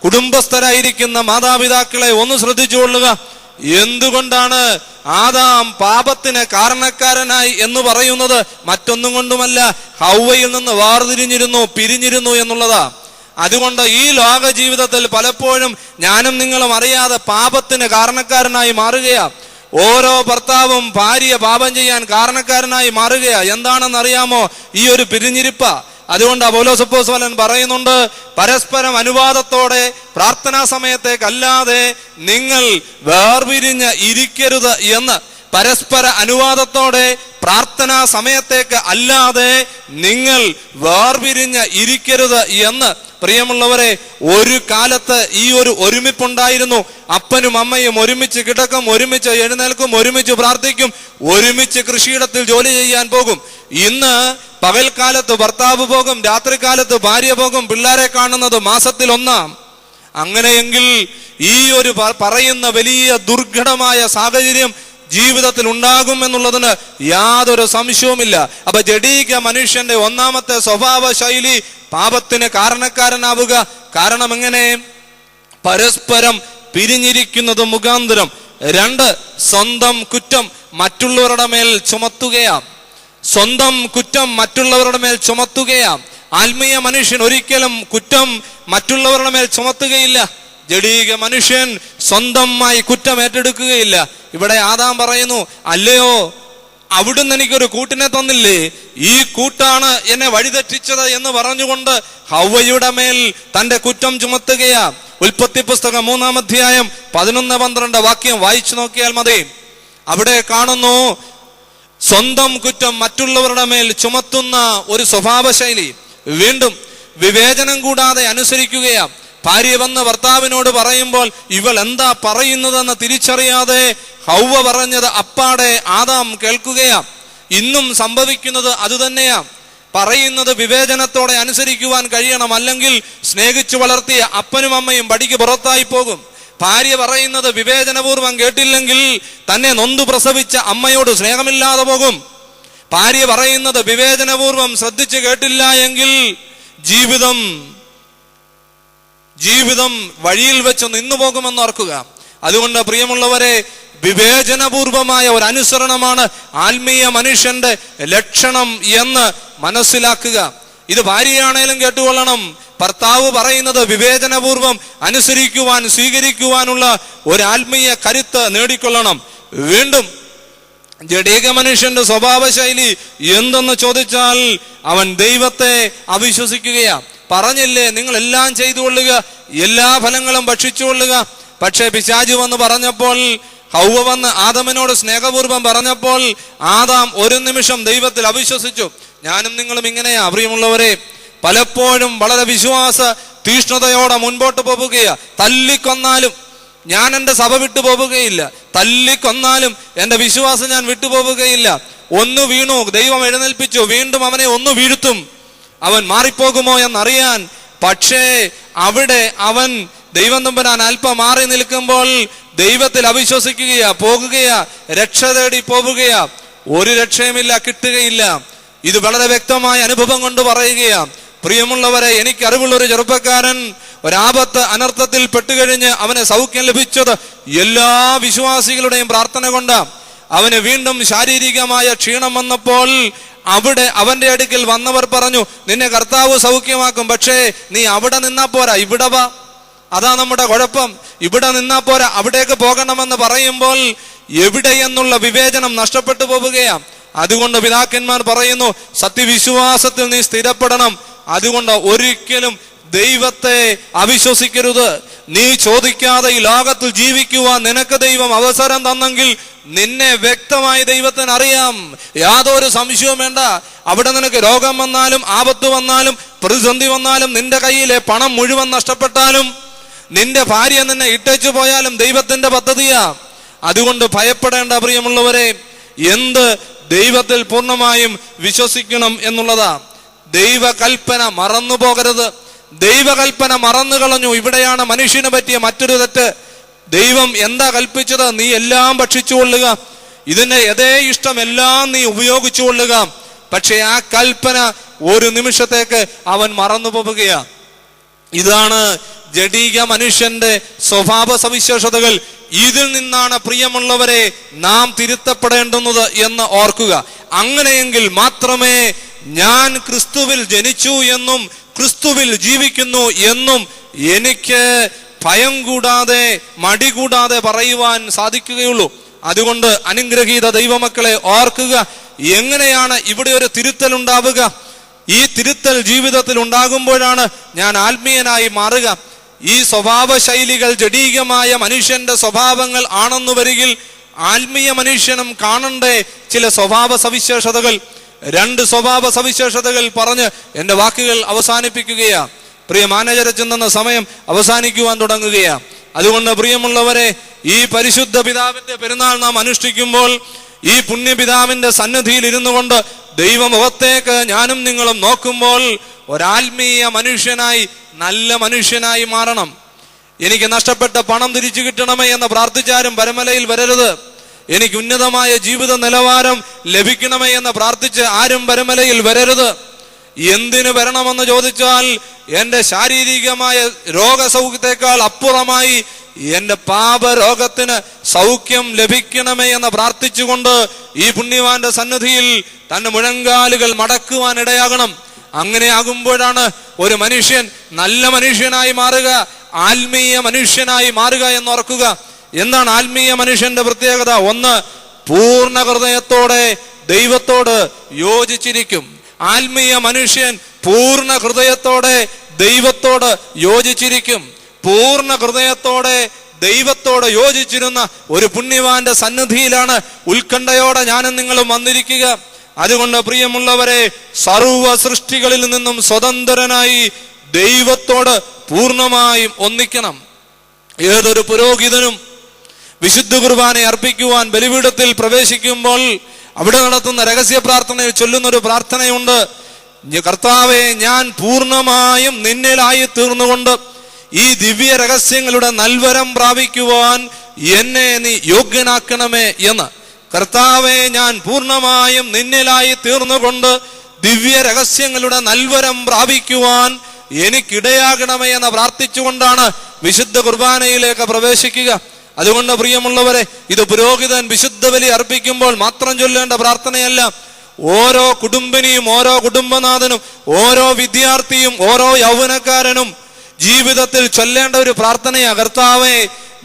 കുടുംബസ്ഥരായിരിക്കുന്ന മാതാപിതാക്കളെ ഒന്ന് ശ്രദ്ധിച്ചുകൊള്ളുക. എന്തുകൊണ്ടാണ് ആദാം പാപത്തിന് കാരണക്കാരനായി എന്ന് പറയുന്നത്? മറ്റൊന്നും കൊണ്ടുമല്ല, ഹൗവയിൽ നിന്ന് പിരിഞ്ഞിരുന്നു എന്നുള്ളതാ. അതുകൊണ്ട് ഈ ലോക ജീവിതത്തിൽ പലപ്പോഴും ഞാനും നിങ്ങളും അറിയാതെ പാപത്തിന് കാരണക്കാരനായി മാറുകയാ. ഓരോ ഭർത്താവും ഭാര്യ പാപം ചെയ്യാൻ കാരണക്കാരനായി മാറുകയാ. എന്താണെന്നറിയാമോ? ഈ ഒരു പിരിഞ്ഞിരിപ്പ. അതുകൊണ്ട് പൗലോസ് അപ്പോസ്തലൻ പറയുന്നുണ്ട്, പരസ്പരം അനുവാദത്തോടെ പ്രാർത്ഥനാ സമയത്തേക്കല്ലാതെ നിങ്ങൾ വേർപിരിഞ്ഞ് ഇരിക്കരുത് എന്ന്. പരസ്പര അനുവാദത്തോടെ പ്രാർത്ഥനാ സമയത്തേക്ക് അല്ലാതെ നിങ്ങൾ വേർപിരിഞ്ഞ് ഇരിക്കരുത് എന്ന്. പ്രിയമുള്ളവരെ, ഒരു കാലത്ത് ഈ ഒരു ഒരുമിപ്പുണ്ടായിരുന്നു. അപ്പനും അമ്മയും ഒരുമിച്ച് കിടക്കും, ഒരുമിച്ച് എഴുന്നേൽക്കും, ഒരുമിച്ച് പ്രാർത്ഥിക്കും, ഒരുമിച്ച് കൃഷിയിടത്തിൽ ജോലി ചെയ്യാൻ പോകും. ഇന്ന് പകൽക്കാലത്ത് ഭർത്താവ് പോകും, രാത്രികാലത്ത് ഭാര്യ പോകും, പിള്ളേരെ കാണുന്നത് മാസത്തിൽ 1. അങ്ങനെയെങ്കിൽ ഈ ഒരു പറയുന്ന വലിയ ദുർഘടമായ സാഹചര്യം ജീവിതത്തിൽ ഉണ്ടാകും എന്നുള്ളതിന് യാതൊരു സംശയവുമില്ല. അപ്പൊ ജഡീക മനുഷ്യന്റെ 1-ാമത്തെ സ്വഭാവ ശൈലി പാപത്തിന് കാരണക്കാരനാവുക. കാരണം എങ്ങനെ? പരസ്പരം പിരിഞ്ഞിരിക്കുന്നത് മുഖാന്തരം. 2, സ്വന്തം കുറ്റം മറ്റുള്ളവരുടെ മേൽ ചുമത്തുകയാ. ആത്മീയ മനുഷ്യൻ ഒരിക്കലും കുറ്റം മറ്റുള്ളവരുടെ മേൽ ചുമത്തുകയില്ല. ജഡീക മനുഷ്യൻ സ്വന്തമായി കുറ്റം ഏറ്റെടുക്കുകയില്ല. ഇവിടെ ആദാം പറയുന്നു, അല്ലയോ അവിടുന്ന് എനിക്കൊരു കൂട്ടിനെ തന്നില്ലേ, ഈ കൂട്ടാണ് എന്നെ വഴിതെറ്റിച്ചത് എന്ന് പറഞ്ഞുകൊണ്ട് ഹൗവയുടെ മേൽ തന്റെ കുറ്റം ചുമത്തുകയാ. ഉൽപ്പത്തി പുസ്തകം 3-ാം അധ്യായം 11-12 വാക്യം വായിച്ചു നോക്കിയാൽ മതി. അവിടെ കാണുന്നു സ്വന്തം കുറ്റം മറ്റുള്ളവരുടെ മേൽ ചുമത്തുന്ന ഒരു സ്വഭാവ ശൈലി. വീണ്ടും വിവേചനം കൂടാതെ അനുസരിക്കുകയാ. ഭാര്യ വന്ന് ഭർത്താവിനോട് പറയുമ്പോൾ ഇവൾ എന്താ പറയുന്നതെന്ന് തിരിച്ചറിയാതെ ഹൗവ പറഞ്ഞത് അപ്പാടെ ആദാം കേൾക്കുകയാ. ഇന്നും സംഭവിക്കുന്നത് അതുതന്നെയാ. പറയുന്നത് വിവേചനത്തോടെ അനുസരിക്കുവാൻ കഴിയണം, അല്ലെങ്കിൽ സ്നേഹിച്ചു വളർത്തിയ അപ്പനും അമ്മയും പടിക്ക് പുറത്തായി പോകും. ഭാര്യ പറയുന്നത് വിവേചനപൂർവ്വം കേട്ടില്ലെങ്കിൽ തന്നെ നൊന്തു പ്രസവിച്ച അമ്മയോട് സ്നേഹമില്ലാതെ പോകും. ഭാര്യ പറയുന്നത് വിവേചനപൂർവ്വം ശ്രദ്ധിച്ചു കേട്ടില്ല എങ്കിൽ ജീവിതം വഴിയിൽ വെച്ച് നിന്നു പോകുമെന്ന് ഓർക്കുക. അതുകൊണ്ട് പ്രിയമുള്ളവരെ, വിവേചനപൂർവമായ ഒരു അനുസരണമാണ് ആത്മീയ മനുഷ്യന്റെ ലക്ഷണം എന്ന് മനസ്സിലാക്കുക. ഇത് ഭാര്യയാണേലും കേട്ടുകൊള്ളണം. ഭർത്താവ് പറയുന്നത് വിവേചനപൂർവം സ്വീകരിക്കുവാനുള്ള ഒരു ആത്മീയ കരുത്ത് നേടിക്കൊള്ളണം. വീണ്ടും ജഡീക മനുഷ്യന്റെ സ്വഭാവ ശൈലി എന്തെന്ന് ചോദിച്ചാൽ അവൻ ദൈവത്തെ അവിശ്വസിക്കുകയാ. പറഞ്ഞില്ലേ നിങ്ങൾ എല്ലാം ചെയ്തുകൊള്ളുക, എല്ലാ ഫലങ്ങളും ഭക്ഷിച്ചുകൊള്ളുക. പക്ഷേ പിശാച് വന്ന് പറഞ്ഞപ്പോൾ, ഹൗവ വന്ന് ആദമിനോട് സ്നേഹപൂർവ്വം പറഞ്ഞപ്പോൾ ആദാം ഒരു നിമിഷം ദൈവത്തിൽ അവിശ്വസിച്ചു. ഞാനും നിങ്ങളും ഇങ്ങനെയാ പ്രിയമുള്ളവരെ, പലപ്പോഴും വളരെ വിശ്വാസ തീഷ്ണതയോടെ മുൻപോട്ട് പോവുകയാ. തല്ലിക്കൊന്നാലും ഞാൻ എൻ്റെ സഭ വിട്ടു പോവുകയില്ല, തല്ലിക്കൊന്നാലും എൻ്റെ വിശ്വാസം ഞാൻ വിട്ടുപോവുകയില്ല. ഒന്ന് വീണു, ദൈവം എഴുന്നേൽപ്പിച്ചു, വീണ്ടും അവനെ ഒന്ന് വീഴ്ത്തും, അവൻ മാറിപ്പോകുമോ എന്നറിയാൻ. പക്ഷേ അവിടെ അവൻ ദൈവം തമ്പുരാൻ അല്പം മാറി നിൽക്കുമ്പോൾ ദൈവത്തിൽ അവിശ്വസിക്കുകയാ, പോകുകയാ, രക്ഷ തേടി പോവുകയാ. ഒരു രക്ഷയുമില്ല, കിട്ടുകയില്ല. ഇത് വളരെ വ്യക്തമായ അനുഭവം കൊണ്ട് പറയുകയാ. പ്രിയമുള്ളവരെ, എനിക്ക് അറിവുള്ളൊരു ചെറുപ്പക്കാരൻ ഒരാപത്ത് അനർത്ഥത്തിൽ പെട്ടുകഴിഞ്ഞ് അവന് സൗഖ്യം ലഭിച്ചത് എല്ലാ വിശ്വാസികളുടെയും പ്രാർത്ഥന കൊണ്ടാ. അവന് വീണ്ടും ശാരീരികമായ ക്ഷീണം വന്നപ്പോൾ അവിടെ അവന്റെ അടുക്കൽ വന്നവർ പറഞ്ഞു, നിന്നെ കർത്താവ് സൗഖ്യമാക്കും, പക്ഷേ നീ അവിടെ നിന്നാ പോരാ, ഇവിടെ വാ. അതാ നമ്മുടെ കുഴപ്പം. ഇവിടെ നിന്നാ പോരാ, അവിടേക്ക് പോകണമെന്ന് പറയുമ്പോൾ എവിടെയെന്നുള്ള വിവേചനം നഷ്ടപ്പെട്ടു പോവുകയാണ്. അതുകൊണ്ട് പിതാക്കന്മാർ പറയുന്നു, സത്യവിശ്വാസത്തിൽ നീ സ്ഥിരപ്പെടണം. അതുകൊണ്ട് ഒരിക്കലും ദൈവത്തെ അവിശ്വസിക്കരുത്. നീ ചോദിക്കാതെ ഈ ലോകത്തിൽ ജീവിക്കുവാൻ നിനക്ക് ദൈവം അവസരം തന്നെങ്കിൽ നിന്നെ വ്യക്തമായി ദൈവത്തിന് അറിയാം, യാതൊരു സംശയവും വേണ്ട. അവിടെ നിനക്ക് രോഗം വന്നാലും, ആപത്ത് വന്നാലും, പ്രതിസന്ധി വന്നാലും, നിന്റെ കയ്യിലെ പണം മുഴുവൻ നഷ്ടപ്പെട്ടാലും, നിന്റെ ഭാര്യ നിന്നെ ഇട്ടേച്ചു പോയാലും ദൈവത്തിന്റെ പദ്ധതിയാ. അതുകൊണ്ട് ഭയപ്പെടേണ്ട പ്രിയമുള്ളവരെ. എന്ത് ദൈവത്തിൽ പൂർണ്ണമായും വിശ്വസിക്കണം എന്നുള്ളതാ. ദൈവകൽപ്പന മറന്നു പോകരുത്. ദൈവകൽപ്പന മറന്നു കളഞ്ഞു. ഇവിടെയാണ് മനുഷ്യന് പറ്റിയ മറ്റൊരു തെറ്റ്. ദൈവം എന്താ കൽപ്പിച്ചത്? നീ എല്ലാം ഭക്ഷിച്ചുകൊള്ളുക, ഇതിന്റെ യഥേ ഇഷ്ടം എല്ലാം നീ ഉപയോഗിച്ചുകൊള്ളുക. പക്ഷെ ആ കൽപ്പന ഒരു നിമിഷത്തേക്ക് അവൻ മറന്നു പോവുകയാ. ഇതാണ് ജഡീക മനുഷ്യന്റെ സ്വഭാവ സവിശേഷതകൾ. ഇതിൽ നിന്നാണ് പ്രിയമുള്ളവരെ നാം തിരുത്തപ്പെടേണ്ടുന്നത് എന്ന് ഓർക്കുക. അങ്ങനെയെങ്കിൽ മാത്രമേ ഞാൻ ക്രിസ്തുവിൽ ജനിച്ചു എന്നും ക്രിസ്തുവിൽ ജീവിക്കുന്നു എന്നും എനിക്ക് ഭയം കൂടാതെ മടി കൂടാതെ പറയുവാൻ സാധിക്കുകയുള്ളൂ. അതുകൊണ്ട് അനുഗ്രഹീത ദൈവമക്കളെ ഓർക്കുക, എങ്ങനെയാണ് ഇവിടെ ഒരു തിരുത്തൽ ഉണ്ടാവുക? ഈ തിരുത്തൽ ജീവിതത്തിൽ ഉണ്ടാകുമ്പോഴാണ് ഞാൻ ആത്മീയനായി മാറുക. ഈ സ്വഭാവ ശൈലികൾ ജഡീകമായ മനുഷ്യന്റെ സ്വഭാവങ്ങൾ ആണെന്നു വരികിൽ ആത്മീയ മനുഷ്യനും കാണണ്ടേ ചില സ്വഭാവ സവിശേഷതകൾ. 2 സ്വഭാവ സവിശേഷതകൾ പറഞ്ഞ് എന്റെ വാക്കുകൾ അവസാനിപ്പിക്കുകയാ. പ്രിയ മാനേജരെ ചെന്ന സമയം അവസാനിക്കുവാൻ തുടങ്ങുകയാ. അതുകൊണ്ട് പ്രിയമുള്ളവരെ, ഈ പരിശുദ്ധ പിതാവിന്റെ പെരുന്നാൾ നാം അനുഷ്ഠിക്കുമ്പോൾ ഈ പുണ്യപിതാവിന്റെ സന്നിധിയിൽ ഇരുന്നു കൊണ്ട് ദൈവമുഖത്തേക്ക് ഞാനും നിങ്ങളും നോക്കുമ്പോൾ ഒരാത്മീയ മനുഷ്യനായി, നല്ല മനുഷ്യനായി മാറണം. എനിക്ക് നഷ്ടപ്പെട്ട പണം തിരിച്ചു കിട്ടണമേ എന്ന് പ്രാർത്ഥിച്ചാലും പരമലയിൽ വരരുത്. എനിക്ക് ഉന്നതമായ ജീവിത നിലവാരം ലഭിക്കണമേ എന്ന് പ്രാർത്ഥിച്ച് ആരും പരമലയിൽ വരരുത്. എന്തിനു വരണമെന്ന് ചോദിച്ചാൽ എന്റെ ശാരീരികമായ രോഗസൗഖ്യത്തെക്കാൾ അപ്പുറമായി എന്റെ പാപരോഗത്തിന് സൗഖ്യം ലഭിക്കണമേ എന്ന് പ്രാർത്ഥിച്ചുകൊണ്ട് ഈ പുണ്യവാന്റെ സന്നിധിയിൽ തന്റെ മുഴങ്കാലുകൾ മടക്കുവാൻ ഇടയാകണം. അങ്ങനെ ആകുമ്പോഴാണ് ഒരു മനുഷ്യൻ നല്ല മനുഷ്യനായി മാറുക, ആത്മീയ മനുഷ്യനായി മാറുക എന്നോർക്കുക. എന്താണ് ആത്മീയ മനുഷ്യന്റെ പ്രത്യേകത? 1, പൂർണ്ണ ഹൃദയത്തോടെ ദൈവത്തോട് യോജിച്ചിരിക്കും. ആത്മീയ മനുഷ്യൻ പൂർണ്ണ ഹൃദയത്തോടെ ദൈവത്തോട് യോജിച്ചിരിക്കും. പൂർണ്ണ ഹൃദയത്തോടെ ദൈവത്തോട് യോജിച്ചിരുന്ന ഒരു പുണ്യവാന്റെ സന്നിധിയിലാണ് ഉത്കണ്ഠയോടെ ഞാനും നിങ്ങളും വന്നിരിക്കുക. അതുകൊണ്ട് പ്രിയമുള്ളവരെ, സർവ സൃഷ്ടികളിൽ നിന്നും സ്വതന്ത്രനായി ദൈവത്തോട് പൂർണ്ണമായും ഒന്നിക്കണം. ഏതൊരു പുരോഹിതനും വിശുദ്ധ കുർബാന അർപ്പിക്കുവാൻ ബലിപീഠത്തിൽ പ്രവേശിക്കുമ്പോൾ അവിടെ നടത്തുന്ന രഹസ്യ പ്രാർത്ഥനയിൽ ചൊല്ലുന്നൊരു പ്രാർത്ഥനയുണ്ട്. കർത്താവെ, ഞാൻ പൂർണ്ണമായും നിന്നിലായി തീർന്നുകൊണ്ട് ഈ ദിവ്യ രഹസ്യങ്ങളുടെ നൽവരം പ്രാപിക്കുവാൻ എന്നെ നീ യോഗ്യനാക്കണമേ എന്ന്. കർത്താവെ, ഞാൻ പൂർണ്ണമായും നിന്നിലായി തീർന്നുകൊണ്ട് ദിവ്യ രഹസ്യങ്ങളുടെ നൽവരം പ്രാപിക്കുവാൻ എനിക്കിടയാകണമേ എന്ന് പ്രാർത്ഥിച്ചുകൊണ്ടാണ് വിശുദ്ധ കുർബാനയിലേക്ക് പ്രവേശിക്കുക. അതുകൊണ്ട് പ്രിയമുള്ളവരെ, ഇത് പുരോഹിതൻ വിശുദ്ധ ബലി അർപ്പിക്കുമ്പോൾ മാത്രം ചൊല്ലേണ്ട പ്രാർത്ഥനയല്ല. ഓരോ കുടുംബിനിയും, ഓരോ കുടുംബനാഥനും, ഓരോ വിദ്യാർത്ഥിയും, ഓരോ യൗവനക്കാരനും ജീവിതത്തിൽ ചൊല്ലേണ്ട ഒരു പ്രാർത്ഥനയാ. കർത്താവേ,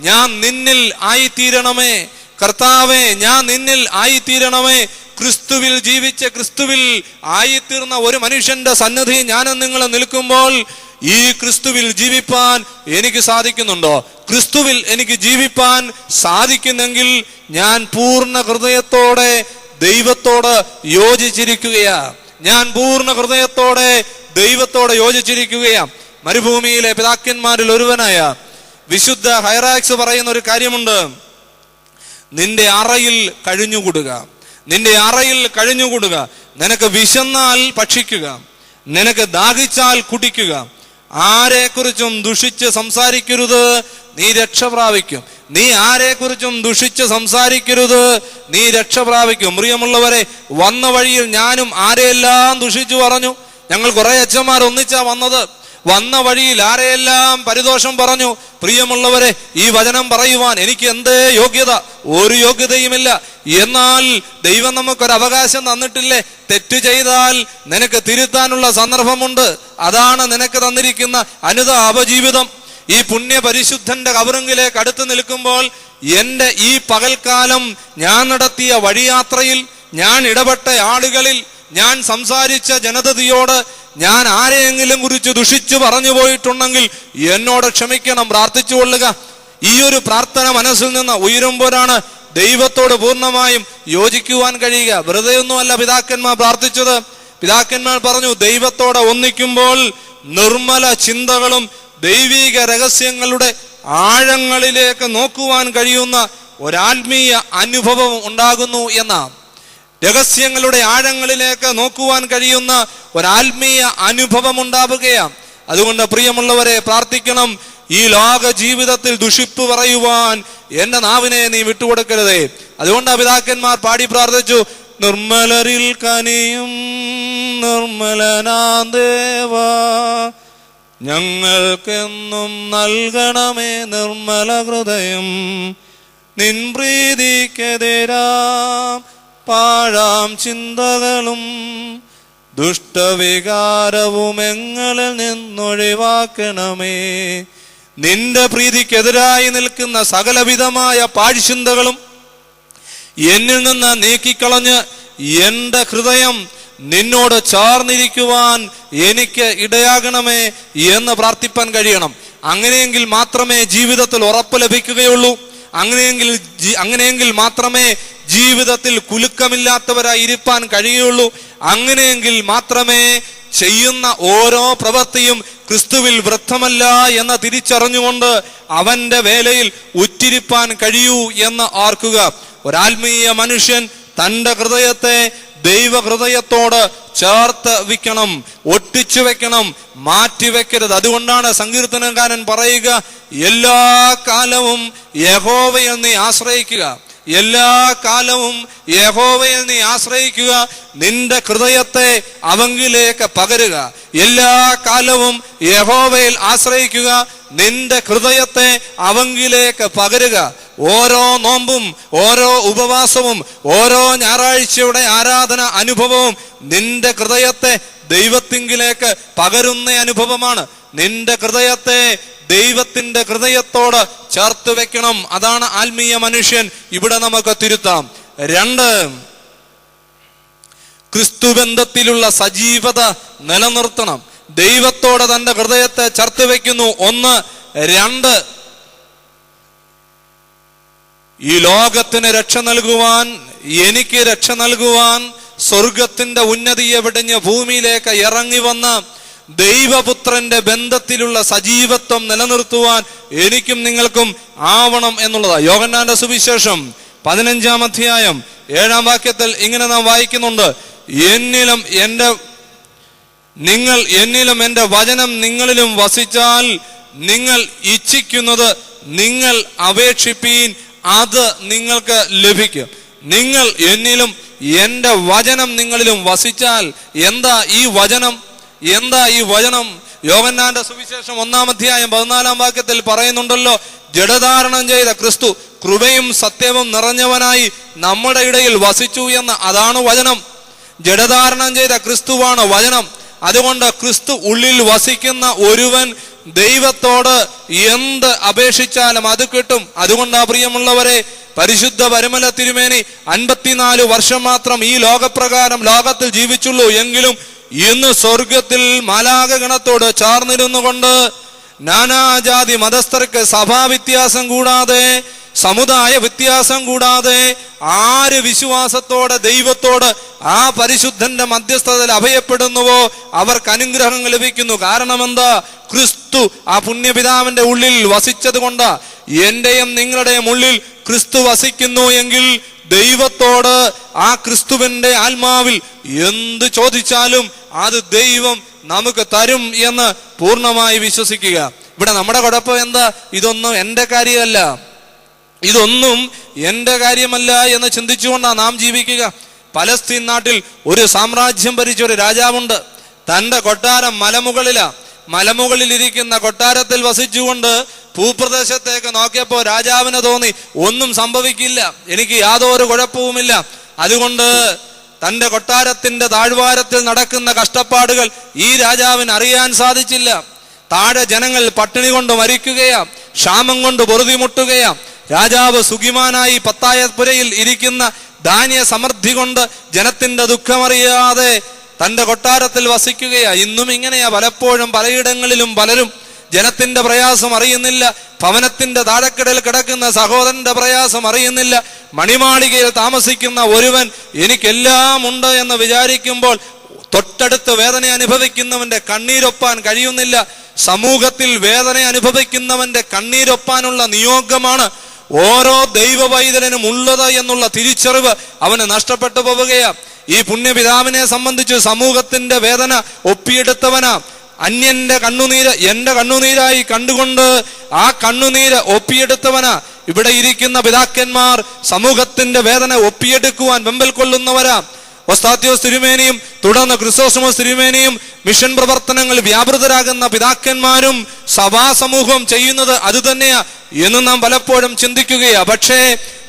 ഞാൻ നിന്നിൽ ആയിത്തീരണമേ, കർത്താവേ ഞാൻ നിന്നിൽ ആയിത്തീരണമേ. ക്രിസ്തുവിൽ ജീവിച്ച് ക്രിസ്തുവിൽ ആയിത്തീർന്ന ഒരു മനുഷ്യന്റെ സന്നിധി ഞാനും നിങ്ങൾ നിൽക്കുമ്പോൾ ഈ ക്രിസ്തുവിൽ ജീവിപ്പാൻ എനിക്ക് സാധിക്കുന്നുണ്ടോ? ക്രിസ്തുവിൽ എനിക്ക് ജീവിപ്പാൻ സാധിക്കുന്നെങ്കിൽ ഞാൻ പൂർണ്ണ ഹൃദയത്തോടെ ദൈവത്തോട് യോജിച്ചിരിക്കുകയാ. ഞാൻ പൂർണ്ണ ഹൃദയത്തോടെ ദൈവത്തോട് യോജിച്ചിരിക്കുകയാ. മരുഭൂമിയിലെ പിതാക്കന്മാരിൽ ഒരുവനായ വിശുദ്ധ ഹൈറാക്സ് പറയുന്ന ഒരു കാര്യമുണ്ട്. നിന്റെ അറയിൽ കഴിഞ്ഞുകൂടുക, നിന്റെ അറയിൽ കഴിഞ്ഞുകൂടുക. നിനക്ക് വിശന്നാൽ ഭക്ഷിക്കുക, നിനക്ക് ദാഹിച്ചാൽ കുടിക്കുക. ആരെക്കുറിച്ചും ദുഷിച്ച് സംസാരിക്കരുത്, നീ രക്ഷ പ്രാപിക്കും. നീ ആരെക്കുറിച്ചും ദുഷിച്ച് സംസാരിക്കരുത്, നീ രക്ഷ പ്രാപിക്കും. പ്രിയമുള്ളവരെ, വന്ന വഴിയിൽ ഞാനും ആരെയെല്ലാം ദുഷിച്ചു പറഞ്ഞു. ഞങ്ങൾ കുറെ അച്ഛന്മാർ ഒന്നിച്ചാ വന്നത്. വന്ന വഴിയിൽ ആരെയെല്ലാം പരിദോഷം പറഞ്ഞു. പ്രിയമുള്ളവരെ, ഈ വചനം പറയുവാൻ എനിക്ക് എന്തേ യോഗ്യത? ഒരു യോഗ്യതയുമില്ല. എന്നാൽ ദൈവം നമുക്കൊരു അവകാശം തന്നിട്ടില്ലേ? തെറ്റ് ചെയ്താൽ നിനക്ക് തിരുത്താനുള്ള സന്ദർഭമുണ്ട്. അതാണ് നിനക്ക് തന്നിരിക്കുന്ന അനുതാപ ജീവിതം. ഈ പുണ്യ പരിശുദ്ധന്റെ കബറിങ്കിലേക്ക് അടുത്ത് നിൽക്കുമ്പോൾ എന്റെ ഈ പകൽക്കാലം ഞാൻ നടത്തിയ വഴിയാത്രയിൽ, ഞാൻ ഇടപെട്ട ആളുകളിൽ, ഞാൻ സംസാരിച്ച ജനതയോട് ഞാൻ ആരെയെങ്കിലും കുറിച്ച് ദുഷിച്ചു പറഞ്ഞു പോയിട്ടുണ്ടെങ്കിൽ എന്നോട് ക്ഷമിക്കണം, പ്രാർത്ഥിച്ചു കൊള്ളുക. ഈ ഒരു പ്രാർത്ഥന മനസ്സിൽ നിന്ന് ഉയരുമ്പോഴാണ് ദൈവത്തോട് പൂർണ്ണമായും യോജിക്കുവാൻ കഴിയുക. വെറുതെയൊന്നുമല്ല പിതാക്കന്മാർ പ്രാർത്ഥിച്ചത്. പിതാക്കന്മാർ പറഞ്ഞു, ദൈവത്തോടെ ഒന്നിക്കുമ്പോൾ നിർമ്മല ചിന്തകളും ദൈവിക രഹസ്യങ്ങളുടെ ആഴങ്ങളിലേക്ക് നോക്കുവാൻ കഴിയുന്ന ഒരാത്മീയ അനുഭവം ഉണ്ടാകുന്നു എന്ന, രഹസ്യങ്ങളുടെ ആഴങ്ങളിലേക്ക് നോക്കുവാൻ കഴിയുന്ന ഒരാത്മീയ അനുഭവം ഉണ്ടാവുകയാണ്. അതുകൊണ്ട് പ്രിയമുള്ളവരെ, പ്രാർത്ഥിക്കണം. ഈ ലോക ജീവിതത്തിൽ ദുഷിപ്പ് പറയുവാൻ എന്റെ നാവിനെ നീ വിട്ടുകൊടുക്കരുതേ. അതുകൊണ്ട് പിതാക്കന്മാർ പാടി പ്രാർത്ഥിച്ചു, നിർമ്മലരിൽ കനിയും നിർമ്മലനാം ദേവാ, ഞങ്ങൾക്കെന്നും നൽകണമേ നിർമ്മല ഹൃദയം. നിൻ പ്രീതിക്കെതിരാം പാഴാം ചിന്തകളും ദുഷ്ടവികാരവും എങ്ങളിൽ നിന്നൊഴിവാക്കണമേ. നിന്റെ പ്രീതിക്കെതിരായി നിൽക്കുന്ന സകലവിധമായ പാഴ്ചിന്തകളും എന്നിൽ നിന്ന് നീക്കിക്കളഞ്ഞ് എന്റെ ഹൃദയം നിന്നോട് ചേർന്നിരിക്കുവാൻ എനിക്ക് ഇടയാകണമേ എന്ന് പ്രാർത്ഥിപ്പാൻ കഴിയണം. അങ്ങനെയെങ്കിൽ മാത്രമേ ജീവിതത്തിൽ ഉറപ്പ് ലഭിക്കുകയുള്ളൂ. അങ്ങനെയെങ്കിൽ മാത്രമേ ജീവിതത്തിൽ കുലുക്കമില്ലാത്തവരായി ഇരിപ്പാൻ കഴിയുള്ളൂ. അങ്ങനെയെങ്കിൽ മാത്രമേ ചെയ്യുന്ന ഓരോ പ്രവൃത്തിയും ക്രിസ്തുവിൽ വൃദ്ധമല്ല എന്ന് തിരിച്ചറിഞ്ഞുകൊണ്ട് അവന്റെ വേലയിൽ ഉറ്റിരിപ്പാൻ കഴിയൂ എന്ന് ഓർക്കുക. ഒരാത്മീയ മനുഷ്യൻ തന്റെ ഹൃദയത്തെ ദൈവഹൃദയത്തോട് ചേർത്ത് വെക്കണം, ഒട്ടിച്ചു വെക്കണം, മാറ്റിവെക്കരുത്. അതുകൊണ്ടാണ് സങ്കീർത്തനക്കാരൻ പറയുക, എല്ലാ കാലവും യഹോവയിൽ നീ ആശ്രയിക്കുക, എല്ലാ കാലവും യഹോവയിൽ നീ ആശ്രയിക്കുക, നിന്റെ ഹൃദയത്തെ അവങ്കിലേക്ക് പകരുക. എല്ലാ കാലവും യഹോവയിൽ ആശ്രയിക്കുക, നിന്റെ ഹൃദയത്തെ അവങ്കിലേക്ക് പകരുക. ഓരോ നോമ്പും ഓരോ ഉപവാസവും ഓരോ ഞായറാഴ്ചയുടെ ആരാധന അനുഭവവും നിന്റെ ഹൃദയത്തെ ദൈവത്തിങ്കിലേക്ക് പകരുന്ന അനുഭവമാണ്. നിന്റെ ഹൃദയത്തെ ദൈവത്തിന്റെ ഹൃദയത്തോട് ചേർത്ത് വെക്കണം. അതാണ് ആത്മീയ മനുഷ്യൻ. ഇവിടെ നമുക്ക് തിരുത്താം. 2, ക്രിസ്തുബന്ധത്തിലുള്ള സജീവത നിലനിർത്തണം. ദൈവത്തോടെ തന്റെ ഹൃദയത്തെ ചേർത്ത് വെക്കുന്നു. 1. 2, ഈ ലോകത്തിന് രക്ഷ നൽകുവാൻ, എനിക്ക് രക്ഷ നൽകുവാൻ സ്വർഗത്തിന്റെ ഉന്നതിയെ വെടിഞ്ഞ് ഭൂമിയിലേക്ക് ഇറങ്ങി വന്ന ദൈവപുത്രന്റെ ബന്ധത്തിലുള്ള സജീവത്വം നിലനിർത്തുവാൻ എനിക്കും നിങ്ങൾക്കും ആവണം എന്നുള്ളതാണ്. യോഹന്നാന്റെ സുവിശേഷം 15-ാം അധ്യായം 7-ാം വാക്യത്തിൽ ഇങ്ങനെ നാം വായിക്കുന്നുണ്ട്, നിങ്ങൾ എന്നിലും എൻ്റെ വചനം നിങ്ങളിലും വസിച്ചാൽ നിങ്ങൾ ഇച്ഛിക്കുന്നത് നിങ്ങൾ അപേക്ഷിപ്പീൻ, അത് നിങ്ങൾക്ക് ലഭിക്കും. നിങ്ങൾ എന്നിലും എൻ്റെ വചനം നിങ്ങളിലും വസിച്ചാൽ. എന്താ ഈ വചനം? എന്താ ഈ വചനം? യോഹന്നാന്റെ സുവിശേഷം 1-ാം അധ്യായം 14-ാം വാക്യത്തിൽ പറയുന്നുണ്ടല്ലോ, ജഡധാരണം ചെയ്ത ക്രിസ്തു കൃപയും സത്യവും നിറഞ്ഞവനായി നമ്മുടെ ഇടയിൽ വസിച്ചു എന്ന്. അതാണ് വചനം. ജഡധാരണം ചെയ്ത ക്രിസ്തുവാണ് വചനം. അതുകൊണ്ട് ക്രിസ്തു ഉള്ളിൽ വസിക്കുന്ന ഒരുവൻ ദൈവത്തോട് എന്ത് അപേക്ഷിച്ചാലും അത് കിട്ടും. അതുകൊണ്ടാ പ്രിയമുള്ളവരെ, പരിശുദ്ധ പരമല തിരുമേനി 54 വർഷം മാത്രം ഈ ലോകപ്രകാരം ലോകത്തിൽ ജീവിച്ചുള്ളൂ. എങ്കിലും ഇന്ന് സ്വർഗത്തിൽ മാലാഖഗണത്തോട് ചേർന്നിരുന്നു കൊണ്ട് നാനാജാതി മതസ്ഥർക്ക് സഭാവ്യത്യാസം കൂടാതെ, സമുദായ വ്യത്യാസം കൂടാതെ, ആര് വിശ്വാസത്തോടെ ദൈവത്തോട് ആ പരിശുദ്ധന്റെ മധ്യസ്ഥതയിൽ അഭയപ്പെടുന്നുവോ അവർക്ക് അനുഗ്രഹങ്ങൾ ലഭിക്കുന്നു. കാരണം എന്താ? ക്രിസ്തു ആ പുണ്യപിതാവിന്റെ ഉള്ളിൽ വസിച്ചത് കൊണ്ട്. എന്റെയും നിങ്ങളുടെയും ഉള്ളിൽ ക്രിസ്തു വസിക്കുന്നു എങ്കിൽ ദൈവത്തോട് ആ ക്രിസ്തുവിന്റെ ആത്മാവിൽ എന്ത് ചോദിച്ചാലും അത് ദൈവം നമുക്ക് തരും എന്ന് പൂർണ്ണമായി വിശ്വസിക്കുക. ഇവിടെ നമ്മുടെ കുഴപ്പം എന്താ? ഇതൊന്നും എന്റെ കാര്യമല്ല, ഇതൊന്നും എന്റെ കാര്യമല്ല എന്ന് ചിന്തിച്ചുകൊണ്ടാണ് നാം ജീവിക്കുക. പലസ്തീൻ നാട്ടിൽ ഒരു സാമ്രാജ്യം ഭരിച്ച ഒരു രാജാവുണ്ട്. തന്റെ കൊട്ടാരം മലമുകളിലിരിക്കുന്ന കൊട്ടാരത്തിൽ വസിച്ചുകൊണ്ട് ഭൂപ്രദേശത്തേക്ക് നോക്കിയപ്പോ രാജാവിന് തോന്നി ഒന്നും സംഭവിക്കില്ല, എനിക്ക് യാതൊരു കുഴപ്പവുമില്ല. അതുകൊണ്ട് തന്റെ കൊട്ടാരത്തിന്റെ താഴ്വാരത്തിൽ നടക്കുന്ന കഷ്ടപ്പാടുകൾ ഈ രാജാവിന് അറിയാൻ സാധിച്ചില്ല. താഴെ ജനങ്ങൾ പട്ടിണി കൊണ്ട് മരിക്കുകയാ, ക്ഷാമം കൊണ്ട് പൊറുതിമുട്ടുകയാ. രാജാവ് സുഖിമാനായി പത്തായപ്പുരയിൽ ഇരിക്കുന്ന ധാന്യ സമൃദ്ധി കൊണ്ട് ജനത്തിന്റെ ദുഃഖമറിയാതെ തന്റെ കൊട്ടാരത്തിൽ വസിക്കുകയാ. ഇന്നും ഇങ്ങനെയാ. പലപ്പോഴും പലയിടങ്ങളിലും പലരും ജനത്തിന്റെ പ്രയാസം അറിയുന്നില്ല, ഭവനത്തിന്റെ താഴെക്കടയിൽ കിടക്കുന്ന സഹോദരന്റെ പ്രയാസം അറിയുന്നില്ല. മണിമാളികയിൽ താമസിക്കുന്ന ഒരുവൻ എനിക്കെല്ലാം ഉണ്ട് എന്ന് വിചാരിക്കുമ്പോൾ തൊട്ടടുത്ത് വേദന അനുഭവിക്കുന്നവന്റെ കണ്ണീരൊപ്പാൻ കഴിയുന്നില്ല. സമൂഹത്തിൽ വേദന അനുഭവിക്കുന്നവന്റെ കണ്ണീരൊപ്പാനുള്ള നിയോഗമാണ് ഓരോ ദൈവവൈതലനും ഉള്ളത് എന്നുള്ള തിരിച്ചറിവ് അവന് നഷ്ടപ്പെട്ടു പോവുകയാ. ഈ പുണ്യപിതാവിനെ സംബന്ധിച്ച് സമൂഹത്തിന്റെ വേദന ഒപ്പിയെടുത്തവനാ. അന്യന്റെ കണ്ണുനീര് എന്റെ കണ്ണുനീരായി കണ്ടുകൊണ്ട് ആ കണ്ണുനീര് ഒപ്പിയെടുത്തവനാ. ഇവിടെ ഇരിക്കുന്ന പിതാക്കന്മാർ സമൂഹത്തിന്റെ വേദന ഒപ്പിയെടുക്കുവാൻ വെമ്പൽ കൊള്ളുന്നവരാ. ഒസ്താത്യോസ് തിരുമേനിയും തുടർന്ന് ക്രിസോസ്റ്റമോസ് തിരുമേനിയും മിഷൻ പ്രവർത്തനങ്ങൾ വ്യാപൃതരാകുന്ന പിതാക്കന്മാരും സഭാ സമൂഹവും ചെയ്യുന്നത് അത് തന്നെയാ എന്ന് നാം പലപ്പോഴും ചിന്തിക്കുകയാ. പക്ഷേ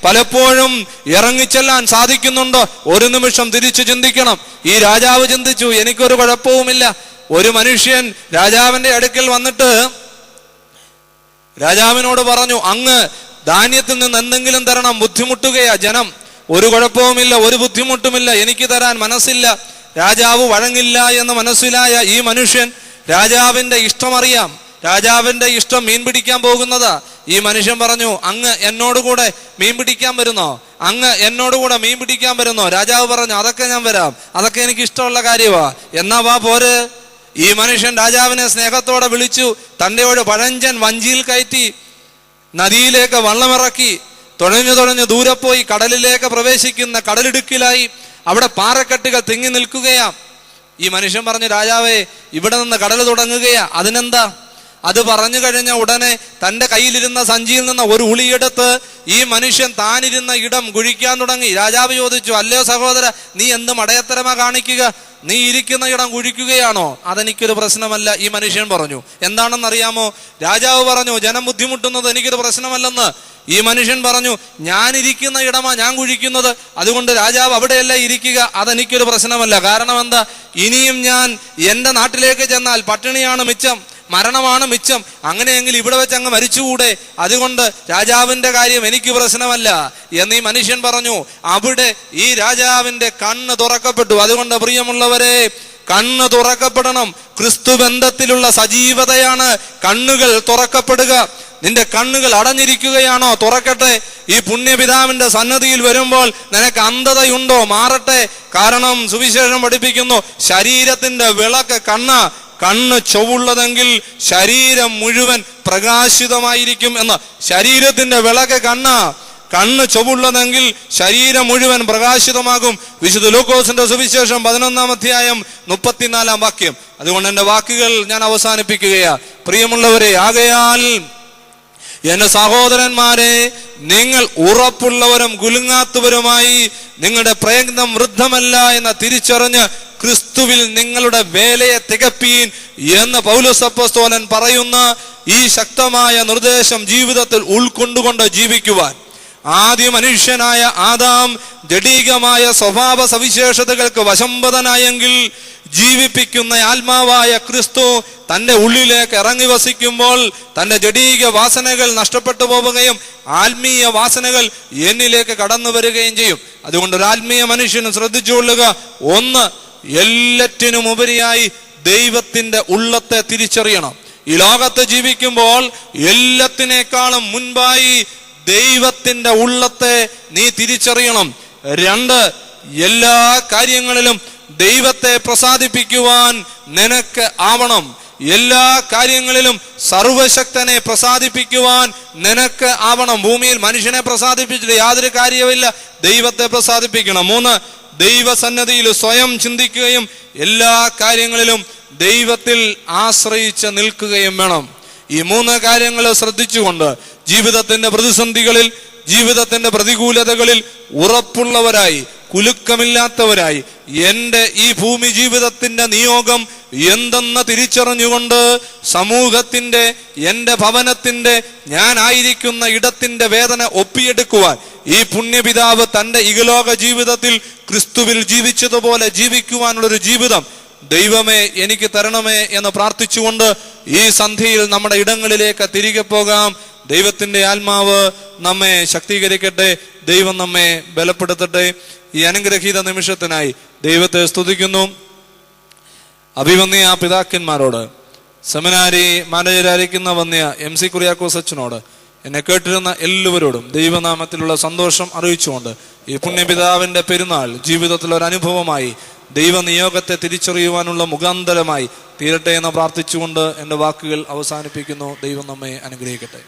പലപ്പോഴും ഇറങ്ങിച്ചെല്ലാൻ സാധിക്കുന്നുണ്ടോ? ഒരു നിമിഷം തിരിച്ചു ചിന്തിക്കണം. ഈ രാജാവ് ചിന്തിച്ചു, എനിക്കൊരു കുഴപ്പവുമില്ല. ഒരു മനുഷ്യൻ രാജാവിന്റെ അടുക്കൽ വന്നിട്ട് രാജാവിനോട് പറഞ്ഞു, അങ്ങ് ധാന്യത്തിൽ നിന്ന് എന്തെങ്കിലും തരണം, ബുദ്ധിമുട്ടുകയാ ജനം. ഒരു കുഴപ്പവുമില്ല, ഒരു ബുദ്ധിമുട്ടുമില്ല, എനിക്ക് തരാൻ മനസ്സില്ല. രാജാവ് വഴങ്ങില്ല എന്ന് മനസ്സിലായ ഈ മനുഷ്യൻ രാജാവിന്റെ ഇഷ്ടമറിയാം. രാജാവിന്റെ ഇഷ്ടം മീൻ പിടിക്കാൻ പോകുന്നതാ. ഈ മനുഷ്യൻ പറഞ്ഞു, അങ്ങ് എന്നോടുകൂടെ മീൻ പിടിക്കാൻ വരുന്നോ? അങ്ങ് എന്നോടുകൂടെ മീൻ പിടിക്കാൻ വരുന്നോ? രാജാവ് പറഞ്ഞു, അതൊക്കെ ഞാൻ വരാം, അതൊക്കെ എനിക്ക് ഇഷ്ടമുള്ള കാര്യമാ, എന്നാ വാ പോര്. ഈ മനുഷ്യൻ രാജാവിനെ സ്നേഹത്തോടെ വിളിച്ചു. തന്റെ ഒരു പഴഞ്ചൻ വഞ്ചിയിൽ കയറ്റി നദിയിലേക്ക് വള്ളമിറക്കി തുഴഞ്ഞു ദൂരെ പോയി കടലിലേക്ക് പ്രവേശിക്കുന്ന കടലിടുക്കിലായി. അവിടെ പാറക്കെട്ടുകൾ തിങ്ങി നിൽക്കുകയാ. ഈ മനുഷ്യൻ പറഞ്ഞു, രാജാവേ, ഇവിടെ നിന്ന് കടൽ തുടങ്ങുകയാ, അതിനെന്താ? അത് പറഞ്ഞു കഴിഞ്ഞ ഉടനെ തന്റെ കയ്യിലിരുന്ന സഞ്ചിയിൽ നിന്ന് ഒരു ഉളിയെടുത്ത് ഈ മനുഷ്യൻ താനിരുന്ന ഇടം കുഴിക്കാൻ തുടങ്ങി. രാജാവ് ചോദിച്ചു, അല്ലയോ സഹോദര, നീ എന്ത് മടയത്തരമാ കാണിക്കുക? നീ ഇരിക്കുന്ന ഇടം കുഴിക്കുകയാണോ? അതെനിക്കൊരു പ്രശ്നമല്ല. ഈ മനുഷ്യൻ പറഞ്ഞു. എന്താണെന്നറിയാമോ? രാജാവ് പറഞ്ഞു, ജനം ബുദ്ധിമുട്ടുന്നത് എനിക്കൊരു പ്രശ്നമല്ലെന്ന്. ഈ മനുഷ്യൻ പറഞ്ഞു, ഞാൻ ഇരിക്കുന്ന ഇടമാ ഞാൻ കുഴിക്കുന്നത്, അതുകൊണ്ട് രാജാവ് അവിടെയല്ല ഇരിക്കുക, അതെനിക്കൊരു പ്രശ്നമല്ല. കാരണം എന്താ? ഇനിയും ഞാൻ എന്റെ നാട്ടിലേക്ക് ചെന്നാൽ പട്ടിണിയാണ് മിച്ചം, മരണമാണ് മിച്ചം. അങ്ങനെയെങ്കിൽ ഇവിടെ വെച്ച് അങ്ങ് മരിച്ചുകൂടെ? അതുകൊണ്ട് രാജാവിന്റെ കാര്യം എനിക്ക് പ്രശ്നമല്ല എന്ന് ഈ മനുഷ്യൻ പറഞ്ഞു. അവിടെ ഈ രാജാവിന്റെ കണ്ണ് തുറക്കപ്പെട്ടു. അതുകൊണ്ട് പ്രിയമുള്ളവരെ, കണ്ണ് തുറക്കപ്പെടണം. ക്രിസ്തു ബന്ധത്തിലുള്ള സജീവതയാണ് കണ്ണുകൾ തുറക്കപ്പെടുക. നിന്റെ കണ്ണുകൾ അടഞ്ഞിരിക്കുകയാണോ? തുറക്കട്ടെ. ഈ പുണ്യപിതാവിന്റെ സന്നദ്ധിയിൽ വരുമ്പോൾ നിനക്ക് അന്ധതയുണ്ടോ? മാറട്ടെ. കാരണം സുവിശേഷം പഠിപ്പിക്കുന്നു, ശരീരത്തിന്റെ വിളക്ക് കണ്ണ് ചൊവ്വുള്ളതെങ്കിൽ ശരീരം മുഴുവൻ പ്രകാശിതമായിരിക്കും എന്ന്. ശരീരത്തിന്റെ വിളക്ക് കണ്ണ് ചൊവ്വുള്ളതെങ്കിൽ ശരീരം മുഴുവൻ പ്രകാശിതമാകും. വിശുദ്ധ ലൂക്കോസിന്റെ സുവിശേഷം 11-ാം അധ്യായം 34-ാം വാക്യം. അതുകൊണ്ട് എന്റെ വാക്കുകൾ ഞാൻ അവസാനിപ്പിക്കുകയാ. പ്രിയമുള്ളവരെ, ആകയാൽ എന്റെ സഹോദരന്മാരെ, നിങ്ങൾ ഉറപ്പുള്ളവരും കുലുങ്ങാത്തവരുമായി നിങ്ങളുടെ പ്രയത്നം വൃദ്ധമല്ല എന്ന് തിരിച്ചറിഞ്ഞ് ക്രിസ്തുവിൽ നിങ്ങളുടെ വേലയെ തികപ്പീൻ എന്ന് പൗലോസ് അപ്പോസ്തലൻ പറയുന്ന ഈ ശക്തമായ നിർദ്ദേശം ജീവിതത്തിൽ ഉൾക്കൊണ്ടുകൊണ്ട് ജീവിക്കുവാൻ. ആദ്യ മനുഷ്യനായ ആദാം ജഡികമായ സ്വഭാവ സവിശേഷതകൾക്ക് വശംവദനായെങ്കിൽ ജീവിപ്പിക്കുന്ന ആത്മാവായ ക്രിസ്തു തന്റെ ഉള്ളിലേക്ക് ഇറങ്ങി വസിക്കുമ്പോൾ തന്റെ ജഡീക വാസനകൾ നഷ്ടപ്പെട്ടു പോവുകയും ആത്മീയ വാസനകൾ എന്നിലേക്ക് കടന്നു വരികയും ചെയ്യും. അതുകൊണ്ട് ഒരു ആത്മീയ മനുഷ്യന് ശ്രദ്ധിച്ചുകൊള്ളുക, ഒന്ന്, എല്ലാറ്റിനും ഉപരിയായി ദൈവത്തിന്റെ ഉള്ളത്തെ തിരിച്ചറിയണം. ഈ ലോകത്ത് ജീവിക്കുമ്പോൾ എല്ലാത്തിനേക്കാളും മുൻപായി ദൈവത്തിന്റെ ഉള്ളത്തെ നീ തിരിച്ചറിയണം. രണ്ട്, എല്ലാ കാര്യങ്ങളിലും ദൈവത്തെ പ്രസാദിപ്പിക്കുവാൻ നിനക്ക് ആവണം. എല്ലാ കാര്യങ്ങളിലും സർവശക്തനെ പ്രസാദിപ്പിക്കുവാൻ നിനക്ക് ആവണം. ഭൂമിയിൽ മനുഷ്യനെ പ്രസാദിപ്പിച്ചിട്ട് യാതൊരു കാര്യവുമില്ല, ദൈവത്തെ പ്രസാദിപ്പിക്കണം. മൂന്ന്, ദൈവസന്നിധിയിൽ സ്വയം ചിന്തിക്കുകയും എല്ലാ കാര്യങ്ങളിലും ദൈവത്തിൽ ആശ്രയിച്ച് നിൽക്കുകയും വേണം. ഈ മൂന്ന് കാര്യങ്ങൾ ശ്രദ്ധിച്ചുകൊണ്ട് ജീവിതത്തിന്റെ പ്രതിസന്ധികളിൽ, ജീവിതത്തിന്റെ പ്രതികൂലതകളിൽ ഉറപ്പുള്ളവരായി, കുലുക്കമില്ലാത്തവരായി, എന്റെ ഈ ഭൂമി ജീവിതത്തിന്റെ നിയോഗം എന്തെന്ന് തിരിച്ചറിഞ്ഞുകൊണ്ട് സമൂഹത്തിന്റെ, എന്റെ ഭവനത്തിന്റെ, ഞാനായിരിക്കുന്ന ഇടത്തിന്റെ വേദന ഒപ്പിയെടുക്കുവാൻ ഈ പുണ്യപിതാവ് തന്റെ ഇഹലോക ജീവിതത്തിൽ ക്രിസ്തുവിൽ ജീവിച്ചതുപോലെ ജീവിക്കുവാനുള്ളൊരു ജീവിതം ദൈവമേ എനിക്ക് തരണമേ എന്ന് പ്രാർത്ഥിച്ചുകൊണ്ട് ഈ സന്ധ്യയിൽ നമ്മുടെ ഇടങ്ങളിലേക്ക് തിരികെ പോകാം. ദൈവത്തിന്റെ ആത്മാവ് നമ്മെ ശക്തീകരിക്കട്ടെ. ദൈവം നമ്മെ ബലപ്പെടുത്തട്ടെ. ഈ അനുഗ്രഹീത നിമിഷത്തിനായി ദൈവത്തെ സ്തുതിക്കുന്നു. അഭിവന്യ പിതാക്കന്മാരോട്, സെമിനാരി മാനേജരായിരിക്കുന്ന വന്യ MC കുര്യാക്കോസ് അച്ഛനോട്, എന്നെ കേട്ടിരുന്ന എല്ലാവരോടും ദൈവനാമത്തിലുള്ള സന്തോഷം അറിയിച്ചുകൊണ്ട് ഈ പുണ്യപിതാവിന്റെ പെരുന്നാൾ ജീവിതത്തിൽ ഒരു അനുഭവമായി, ദൈവനിയോഗത്തെ തിരിച്ചറിയുവാനുള്ള മുഖാന്തരമായി തീരട്ടെ എന്ന് പ്രാർത്ഥിച്ചുകൊണ്ട് എൻ്റെ വാക്കുകൾ അവസാനിപ്പിക്കുന്നു. ദൈവം നമ്മെ അനുഗ്രഹിക്കട്ടെ.